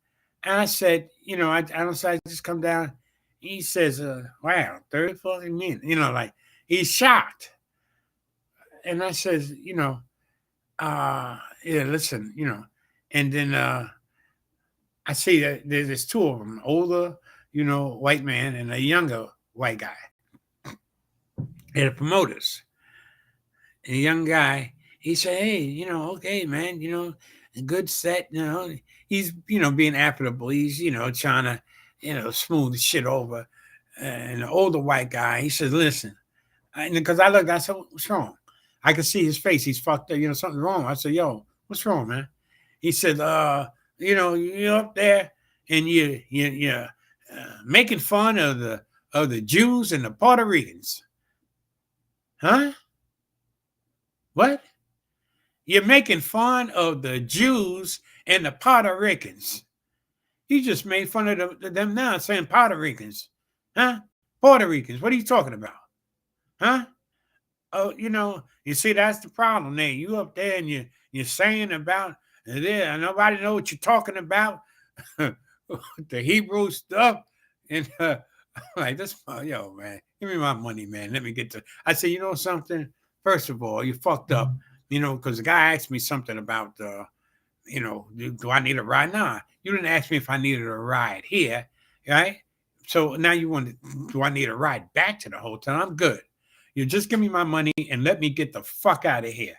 And I said, I don't say I just come down. He says, wow, 30 fucking minutes. Like he's shocked. And I says, yeah, listen, and then I see that there's two of them, older, white man and a younger white guy. They're the promoters. And the young guy, he said, hey, okay, man, a good set, he's, being affable. He's, trying to, smooth the shit over. And the older white guy, he says, listen, because I looked, I said, what's wrong? I could see his face. He's fucked up, something's wrong. I said, yo, what's wrong, man? He said, you're up there and you're making fun of the Jews and the Puerto Ricans. Huh? What? You're making fun of the Jews and the Puerto Ricans. You just made fun of them now saying Puerto Ricans. Huh? Puerto Ricans. What are you talking about? Huh? Oh, you see, that's the problem there. You up there and you're saying about there. Nobody know what you're talking about. The Hebrew stuff. And like this, yo, man, give me my money, man. Let me get to. I said, something? First of all, you fucked up, because the guy asked me something about, do I need a ride? Nah, you didn't ask me if I needed a ride here, right? So now you want to, do I need a ride back to the hotel? I'm good. You just give me my money and let me get the fuck out of here.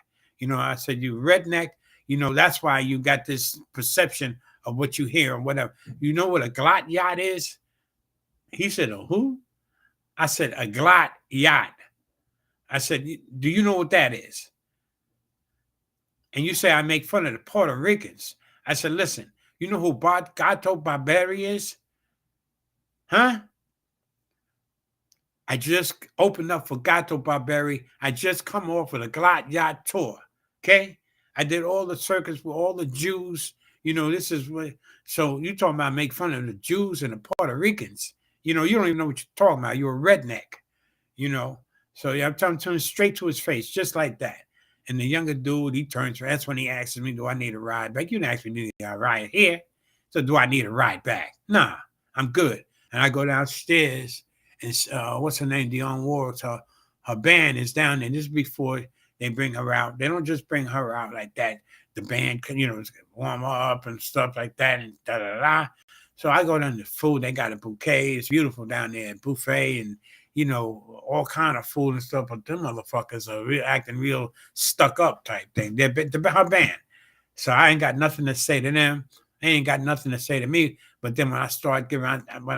I said, you redneck, that's why you got this perception of what you hear and whatever. You know what a glot yacht is? He said, a who? I said, a glot yacht. I said, do you know what that is? And you say I make fun of the Puerto Ricans. I said, listen, you know who Gato Barberi is? Huh? I just opened up for Gato Barberi. I just come off of the Glot Yacht Tour. Okay? I did all the circus with all the Jews. This is what. So you talking about make fun of the Jews and the Puerto Ricans. You don't even know what you're talking about. You're a redneck. So yeah, I'm telling him straight to his face, just like that. And the younger dude, he turns. That's when he asks me, "Do I need a ride back?" You didn't ask me, "Do I ride here?" So do I need a ride back? Nah, I'm good. And I go downstairs, and what's her name? Dionne Warwick. Her band is down there. This is before they bring her out. They don't just bring her out like that. The band, warm her up and stuff like that, and da da da. So I go down to food. They got a bouquet. It's beautiful down there, buffet, and all kind of food and stuff. But them motherfuckers are acting real stuck up type thing. They're her band. So I ain't got nothing to say to them. They ain't got nothing to say to me. But then when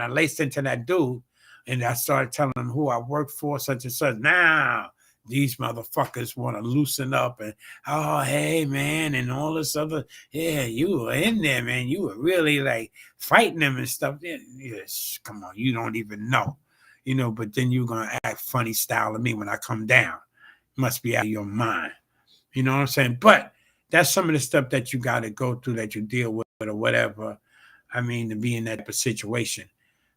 I laced into that dude, and I started telling them who I worked for, such and such. Now these motherfuckers want to loosen up and, oh, hey, man, and all this other. Yeah, you were in there, man. You were really like fighting them and stuff. Yes, come on, you don't even know. But then you're going to act funny style of me when I come down. Must be out of your mind. You know what I'm saying? But that's some of the stuff that you got to go through, that you deal with or whatever. I mean, to be in that type of situation.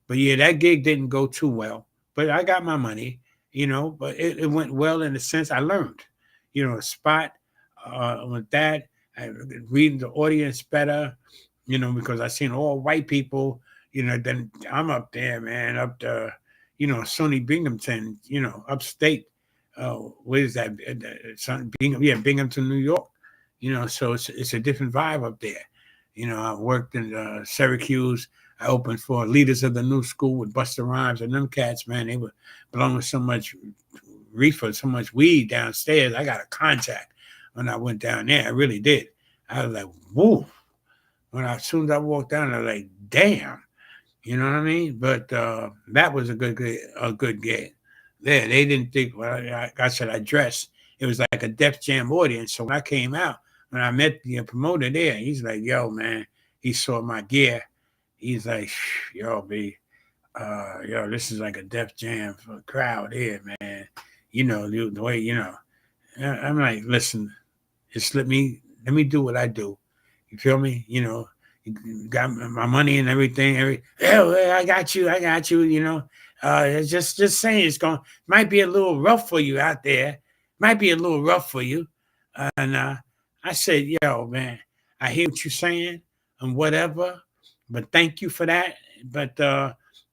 But yeah, that gig didn't go too well. But I got my money, but it went well in the sense I learned, a spot with that. I reading the audience better, because I seen all white people, then I'm up there, man, up to, Sonny Binghamton, upstate. Where is that? Binghamton, New York. So it's a different vibe up there. I worked in Syracuse. I opened for Leaders of the New School with Busta Rhymes and them cats, man. They were blowing so much reefer, so much weed downstairs. I got a contact when I went down there. I really did. I was like, whoa. As soon as I walked down, I was like, damn. You know what I mean? But that was a good gig. There, they didn't think. Well, I said I dressed. It was like a Def Jam audience. So when I came out, when I met the promoter there, he's like, yo, man. He saw my gear. He's like, yo, B, this is like a Def Jam crowd here, man. The way, I'm like, listen, just let me do what I do. You feel me? You got my money and everything. I got you. It's just saying might be a little rough for you out there. Might be a little rough for you. And I said, yo, man, I hear what you're saying and whatever. But thank you for that. But,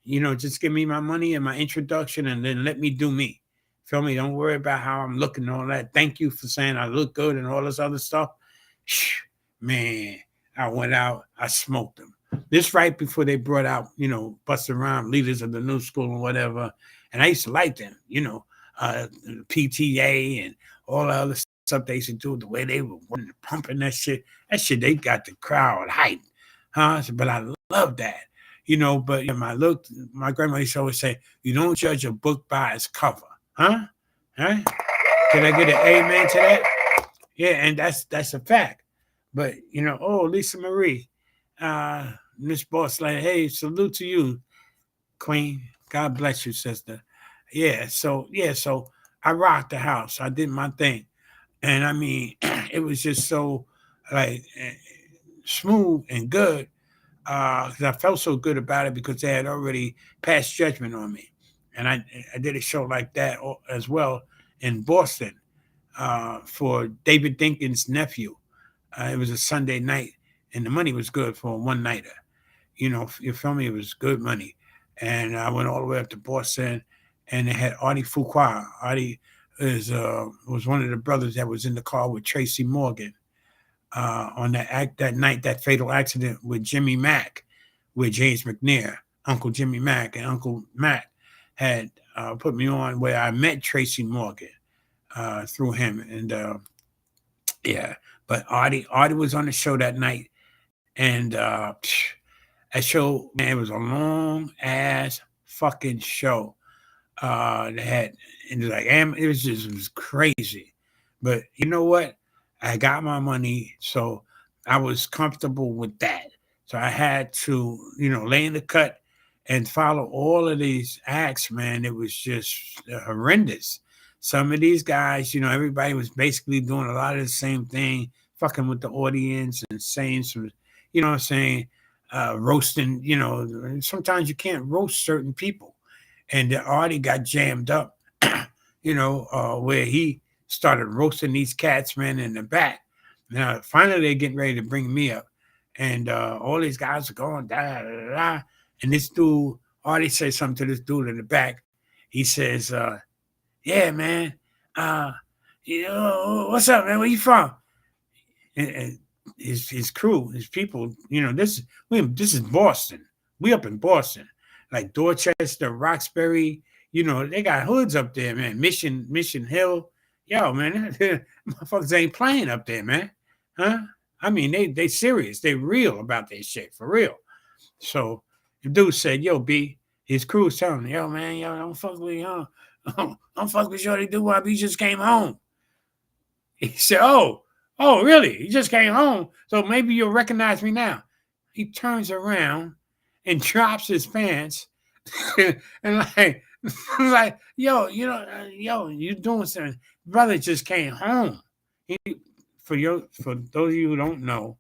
just give me my money and my introduction and then let me do me. Feel me? Don't worry about how I'm looking and all that. Thank you for saying I look good and all this other stuff. Man, I went out. I smoked them. This right before they brought out, Busta Rhymes, Leaders of the New School and whatever. And I used to like them, PTA and all the other stuff they used to do, the way they were pumping that shit. That shit, they got the crowd hyped. But I love that, but my grandma used to always say, you don't judge a book by its cover. Huh? Can I get an amen to that? Yeah, and that's a fact. But, Lisa Marie, Miss Boss, like, hey, salute to you, Queen. God bless you, sister. Yeah, so I rocked the house. I did my thing. And I mean, it was just so like smooth and good, because I felt so good about it because they had already passed judgment on me. And I did a show like that as well in Boston for David Dinkins' nephew. It was a Sunday night, and the money was good for a one-nighter. You feel me? It was good money. And I went all the way up to Boston, and they had Artie Fuqua. Artie was one of the brothers that was in the car with Tracy Morgan. On that night, that fatal accident with Jimmy Mack, with James McNair, Uncle Jimmy Mack, and Uncle Matt had put me on where I met Tracy Morgan through him. And but Artie was on the show that night, and that show, man, it was a long ass fucking show. They had, and it was just, it was crazy. But you know what? I got my money, so I was comfortable with that. So I had to, lay in the cut and follow all of these acts, man. It was just horrendous. Some of these guys, everybody was basically doing a lot of the same thing, fucking with the audience and saying some, what I'm saying, roasting, sometimes you can't roast certain people. And the Artie got jammed up, where he started roasting these cats, man, in the back. Now, finally, they're getting ready to bring me up. And all these guys are going, da, da, da, da. And this dude, Artie says something to this dude in the back. He says, yeah, man, what's up, man? Where you from? And his crew, his people, this is Boston. We up in Boston, like Dorchester, Roxbury. They got hoods up there, man. Mission Hill. Yo, man, motherfuckers ain't playing up there, man. Huh? I mean, they serious. They real about their shit, for real. So the dude said, yo, B, his crew was telling him, yo, man, don't fuck with don't fuck with Shorty Doo-Wop. He just came home. He said, oh, really? He just came home. So maybe you'll recognize me now. He turns around and drops his pants and like, yo, you doing something. Brother just came home. For those of you who don't know,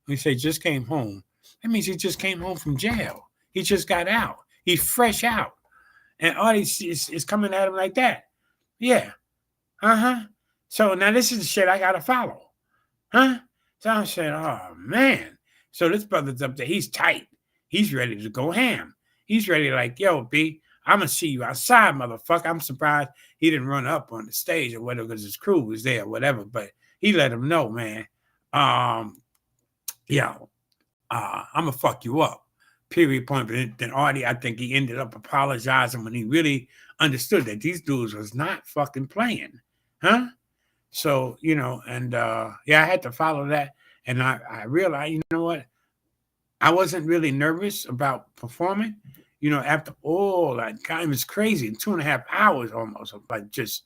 when you say just came home, that means he just came home from jail. He just got out. He's fresh out. And Artie is coming at him like that. Yeah. Uh-huh. So now this is the shit I gotta follow. Huh? So I said, oh man. So this brother's up there, he's tight. He's ready to go ham. He's ready like, yo, B, I'm gonna see you outside, motherfucker. I'm surprised he didn't run up on the stage or whatever because his crew was there or whatever. But he let him know, man, I'm gonna fuck you up. Period point. But then Artie, I think he ended up apologizing when he really understood that these dudes was not fucking playing. Huh? So, and I had to follow that. And I realized, you know what? I wasn't really nervous about performing. After all that, it was crazy. 2.5 hours almost, like just,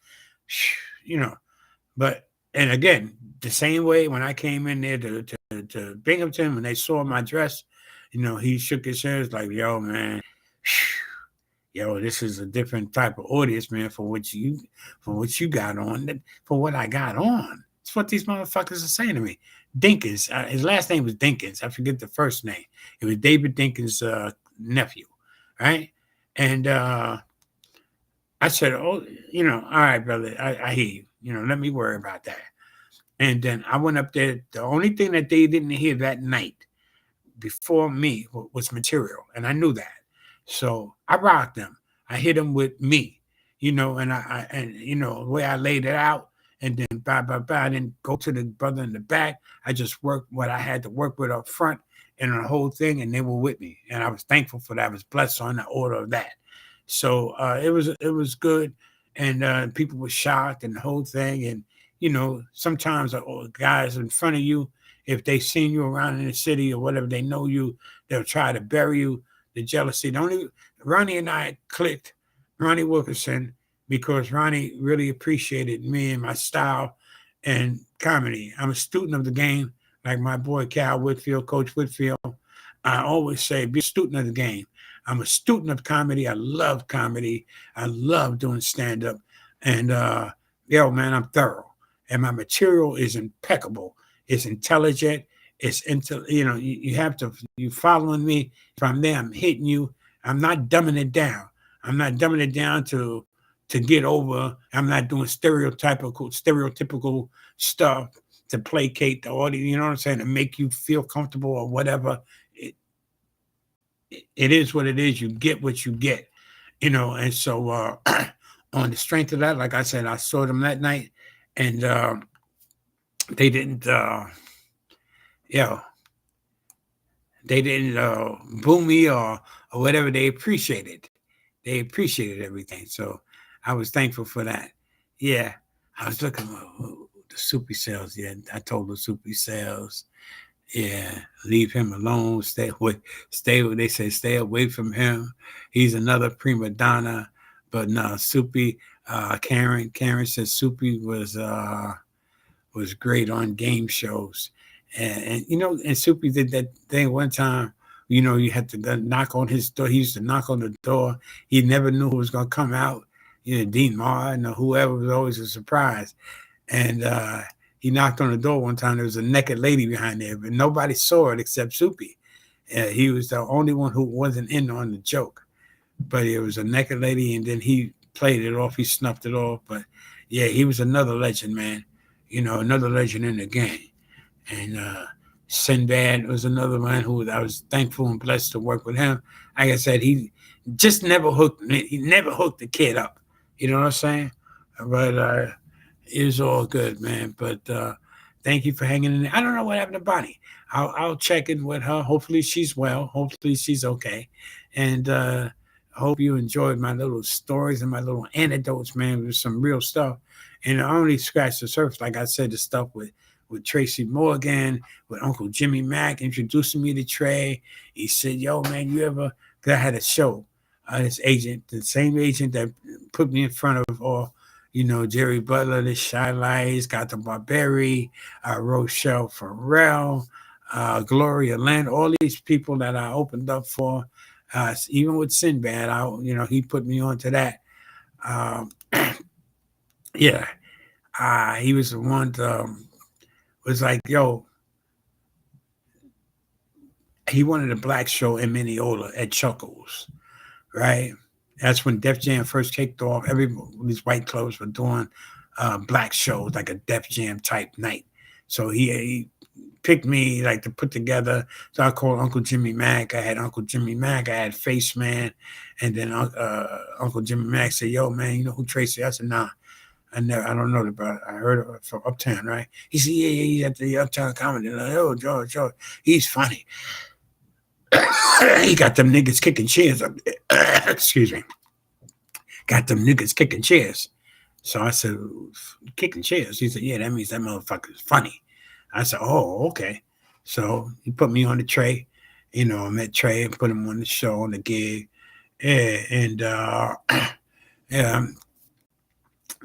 But, and again, the same way when I came in there to Binghamton, when they saw my dress, he shook his head like, yo, man, yo, this is a different type of audience, man, for what you got on, for what I got on. It's what these motherfuckers are saying to me. Dinkins, his last name was Dinkins. I forget the first name. It was David Dinkins' nephew, right? And I said, oh, all right, brother, I hear you. Let me worry about that. And then I went up there. The only thing that they didn't hear that night before me was material, and I knew that. So I rocked them. I hit them with me, and the way I laid it out, and then I didn't go to the brother in the back. I just worked what I had to work with up front and the whole thing, and they were with me, and I was thankful for that. I was blessed on the order of that. So it was good, and people were shocked and the whole thing, and sometimes guys in front of you, if they seen you around in the city or whatever, they know you, they'll try to bury you. The jealousy. Ronnie and I clicked, Ronnie Wilkerson, because Ronnie really appreciated me and my style and comedy. I'm a student of the game, like my boy Cal Whitfield, Coach Whitfield. I always say, be a student of the game. I'm a student of comedy. I love comedy. I love doing stand-up. And, man, I'm thorough. And my material is impeccable. It's intelligent. It's you have to, you following me. If I'm there, I'm hitting you. I'm not dumbing it down. I'm not dumbing it down to get over. I'm not doing stereotypical stuff to placate the audience, you know what I'm saying, to make you feel comfortable or whatever. It is what it is. You get what you get, and so on the strength of that, like I said, I saw them that night, and they didn't they didn't boo me or whatever. They appreciated everything. So I was thankful for that. Yeah, I was looking at the Soupy Sales. Yeah, I told the Soupy Sales, yeah, leave him alone. Stay away. They say stay away from him. He's another prima donna. But no, Soupy, Karen said Soupy was great on game shows, and and Soupy did that thing one time. You had to knock on his door. He used to knock on the door. He never knew who was gonna come out. Dean Martin or whoever was always a surprise. And he knocked on the door one time. There was a naked lady behind there, but nobody saw it except Soupy. He was the only one who wasn't in on the joke. But it was a naked lady, and then he played it off. He snuffed it off. But yeah, he was another legend, man. Another legend in the game. And Sinbad was another man who I was thankful and blessed to work with him. Like I said, he just never hooked me. He never hooked the kid up. You know what I'm saying? But it was all good, man. But thank you for hanging in there. I don't know what happened to Bonnie. I'll check in with her. Hopefully she's well. Hopefully she's okay. And I hope you enjoyed my little stories and my little anecdotes, man. With some real stuff. And I only scratched the surface, like I said, the stuff with Tracy Morgan, with Uncle Jimmy Mack introducing me to Trey. He said, yo, man, you ever, because I had a show, this agent, the same agent that put me in front of all, Jerry Butler, the Shy Lights, Got the Barberi, Rochelle Farrell, Gloria Land, all these people that I opened up for, even with Sinbad, he put me onto that. Yeah, he was the one that was like, yo, he wanted a black show in Mineola at Chuckles, right? That's when Def Jam first kicked off. These white clubs were doing black shows, like a Def Jam type night. So he picked me like to put together. So I called Uncle Jimmy Mack. I had Uncle Jimmy Mack. I had Face Man, and then Uncle Jimmy Mack said, "Yo, man, you know who Tracy?" I said, "Nah, I don't know the brother. I heard of from Uptown, right?" He said, "Yeah, he's at the Uptown Comedy." Like, "Oh, George, he's funny." He got them niggas kicking chairs up there. Excuse me. Got them niggas kicking chairs. So I said, kicking chairs? He said, yeah, that means that motherfucker's funny. I said, oh, okay. So he put me on the Trey. I met Trey and put him on the show, on the gig. Yeah, and yeah,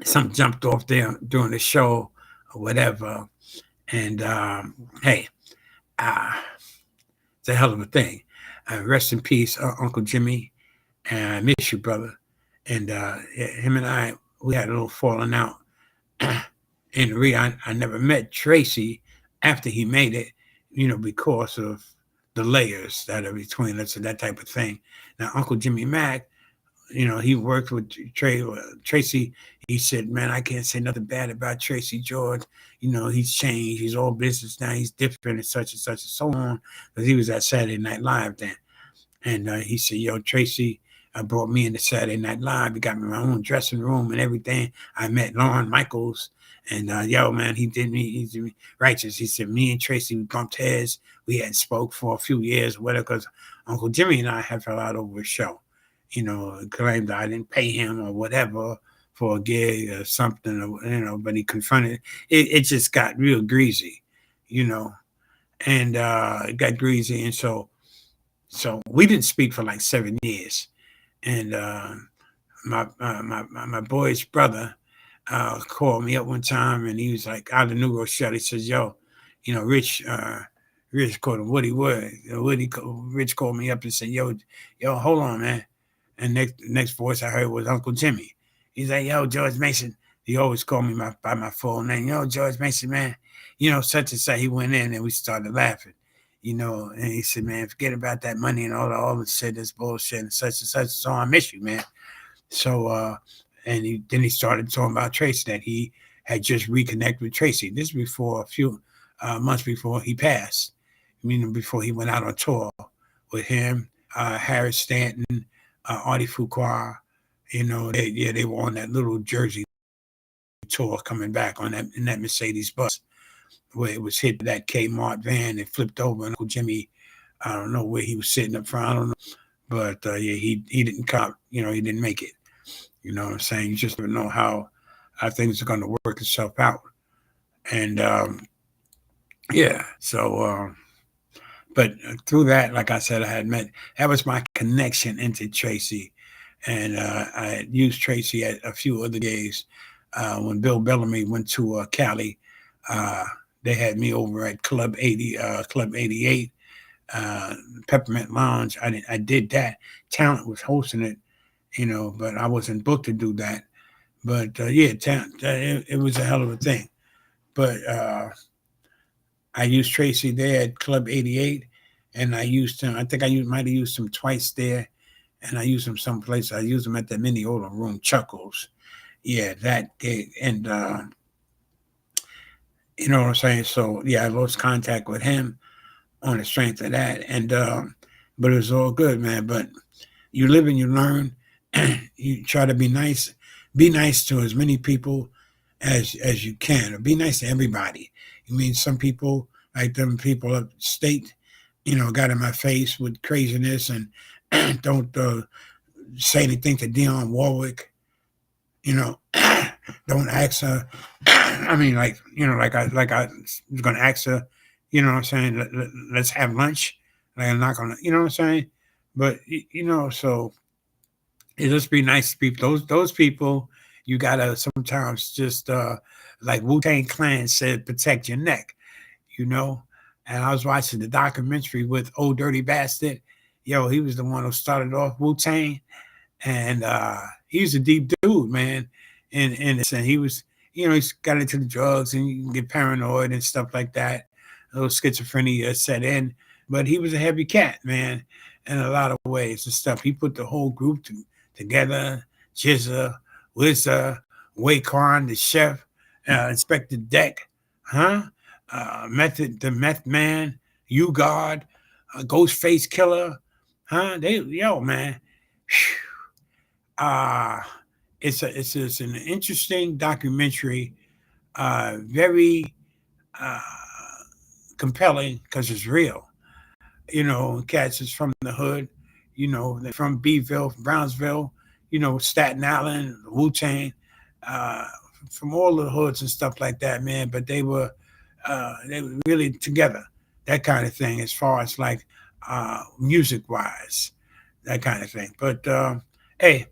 something jumped off there during the show or whatever. And hey, it's a hell of a thing. Rest in peace, Uncle Jimmy. And I miss you, brother. And him and I, we had a little falling out. And I never met Tracy after he made it, because of the layers that are between us and that type of thing. Now, Uncle Jimmy Mack, he worked with Tracy. He said, man, I can't say nothing bad about Tracy George. He's changed. He's all business now. He's different and such and so on. Because he was at Saturday Night Live then. And he said, yo, Tracy brought me into Saturday Night Live. He got me my own dressing room and everything. I met Lorne Michaels. And yo, man, he did me righteous. He said, me and Tracy, we bumped heads. We had spoke for a few years, whatever, because Uncle Jimmy and I had fell out over a show. Claimed I didn't pay him or whatever for a gig or something, but he confronted it. It just got real greasy, and it got greasy. And so we didn't speak for like 7 years. And my boy's brother called me up one time, and he was like out of New Rochelle. He says, yo, Rich called him Woody Wood. Rich called me up and said, yo, hold on, man. And next voice I heard was Uncle Jimmy. He's like, yo, George Mason. He always called me by my full name. Yo, George Mason, man. Such and such. He went in and we started laughing. And he said, man, forget about that money and all the shit, this bullshit and such. So I miss you, man. So then he started talking about Tracy, that he had just reconnected with Tracy. This before a few months before he passed. Before he went out on tour with him, Harris Stanton, Artie Fuqua, they were on that little Jersey tour coming back in that Mercedes bus where it was hit that Kmart van and flipped over, and Uncle Jimmy, I don't know where he was sitting up front, I don't know, but yeah, he didn't come, he didn't make it. You know what I'm saying? You just don't know how things are going to work itself out. And yeah, so but through that, like I said, that was my connection into Tracy. and I used Tracy at a few other days. When Bill Bellamy went to Cali, uh, they had me over at Club 80, Club 88, uh, Peppermint Lounge. I did that. Talent was hosting it, but I wasn't booked to do that. But yeah, it was a hell of a thing. But I used Tracy there at Club 88, and I used him. I think might have used him twice there, and I used him someplace. I used him at the Mineola Room, Chuckles. Yeah, that gig, and you know what I'm saying. So yeah, I lost contact with him on the strength of that, and but it was all good, man. But you live and you learn. You try to be nice. Be nice to as many people as you can, or be nice to everybody. You mean some people, like them people upstate, got in my face with craziness and don't say anything to Dionne Warwick. You know, don't ask her. I mean, like I was gonna ask her. You know what I'm saying? Let's have lunch. Like I'm not gonna. You know what I'm saying? But so it just be nice to people. Those people, you gotta sometimes just like Wu-Tang Clan said, protect your neck. You know. And I was watching the documentary with Old Dirty Bastard. Yo, he was the one who started off Wu-Tang, and he was a deep dude, man. And he was, he's got into the drugs and you can get paranoid and stuff like that. A little schizophrenia set in, but he was a heavy cat, man, in a lot of ways and stuff. He put the whole group together. Jizza, Wizza, Waquan, the chef, Inspector Deck, huh? The Meth Man, You God, Ghostface Killer, huh? Man. Whew. uh it's an interesting documentary, very uh compelling because it's real. Cats is from the hood, they're from Beeville, Brownsville, Staten Island, Wu-Tang, uh from all the hoods and stuff like that, man. But they were really together, that kind of thing, as far as like music wise, that kind of thing. But hey,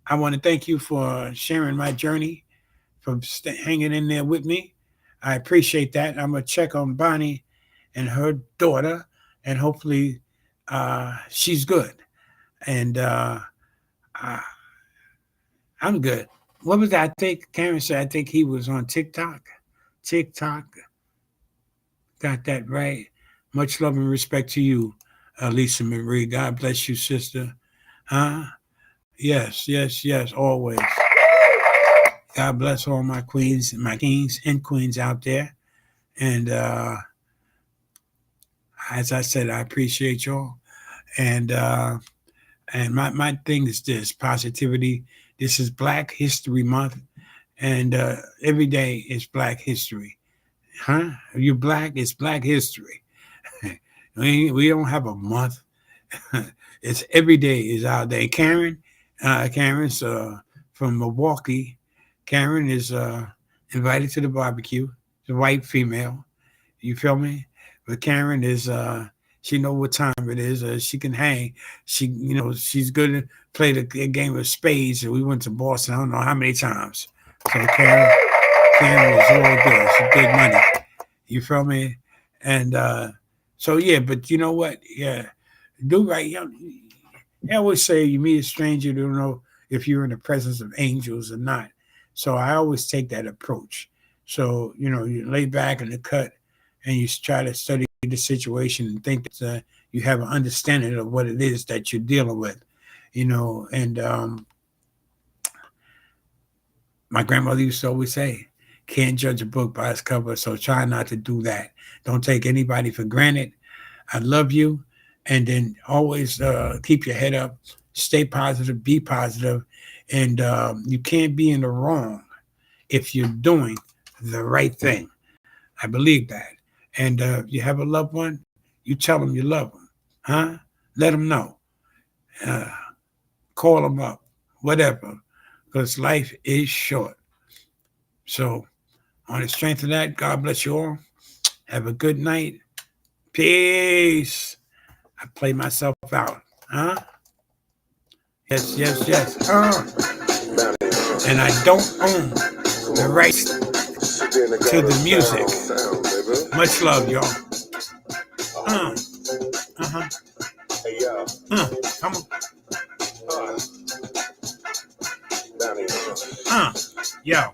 I want to thank you for sharing my journey, for hanging in there with me. I appreciate that. I'm going to check on Bonnie and her daughter, and hopefully she's good. And I, I'm good. What was that? I think Karen said, I think he was on TikTok. TikTok. Got that right. Much love and respect to you, Lisa Marie. God bless you, sister. Huh? Yes, yes, yes, always. God bless all my queens, my kings and queens out there. And as I said, I appreciate y'all. And my thing is this: positivity. This is Black History Month, and every day is Black History. Huh? If you're black, it's Black History. we don't have a month. It's every day is our day. Karen's from Milwaukee. Karen is invited to the barbecue. It's a white female. You feel me? But Karen is she know what time it is. She can hang. She's good at play the game of spades. We went to Boston, I don't know how many times. So Karen is all good. She's big money. You feel me? And so yeah, but you know what? Yeah. Do right. I always say you meet a stranger, you don't know if you're in the presence of angels or not. So I always take that approach. So, you lay back in the cut and you try to study the situation and think that you have an understanding of what it is that you're dealing with, and my grandmother used to always say, can't judge a book by its cover. So try not to do that. Don't take anybody for granted. I love you. And then always keep your head up, stay positive, be positive, and you can't be in the wrong if you're doing the right thing. I believe that. And if you have a loved one, you tell them you love them, huh? Let them know. Call them up, whatever, because life is short. So on the strength of that, God bless you all. Have a good night. Peace. I play myself out, huh? Yes. And I don't own the rights to the music. Much love, y'all. Come on. Yo.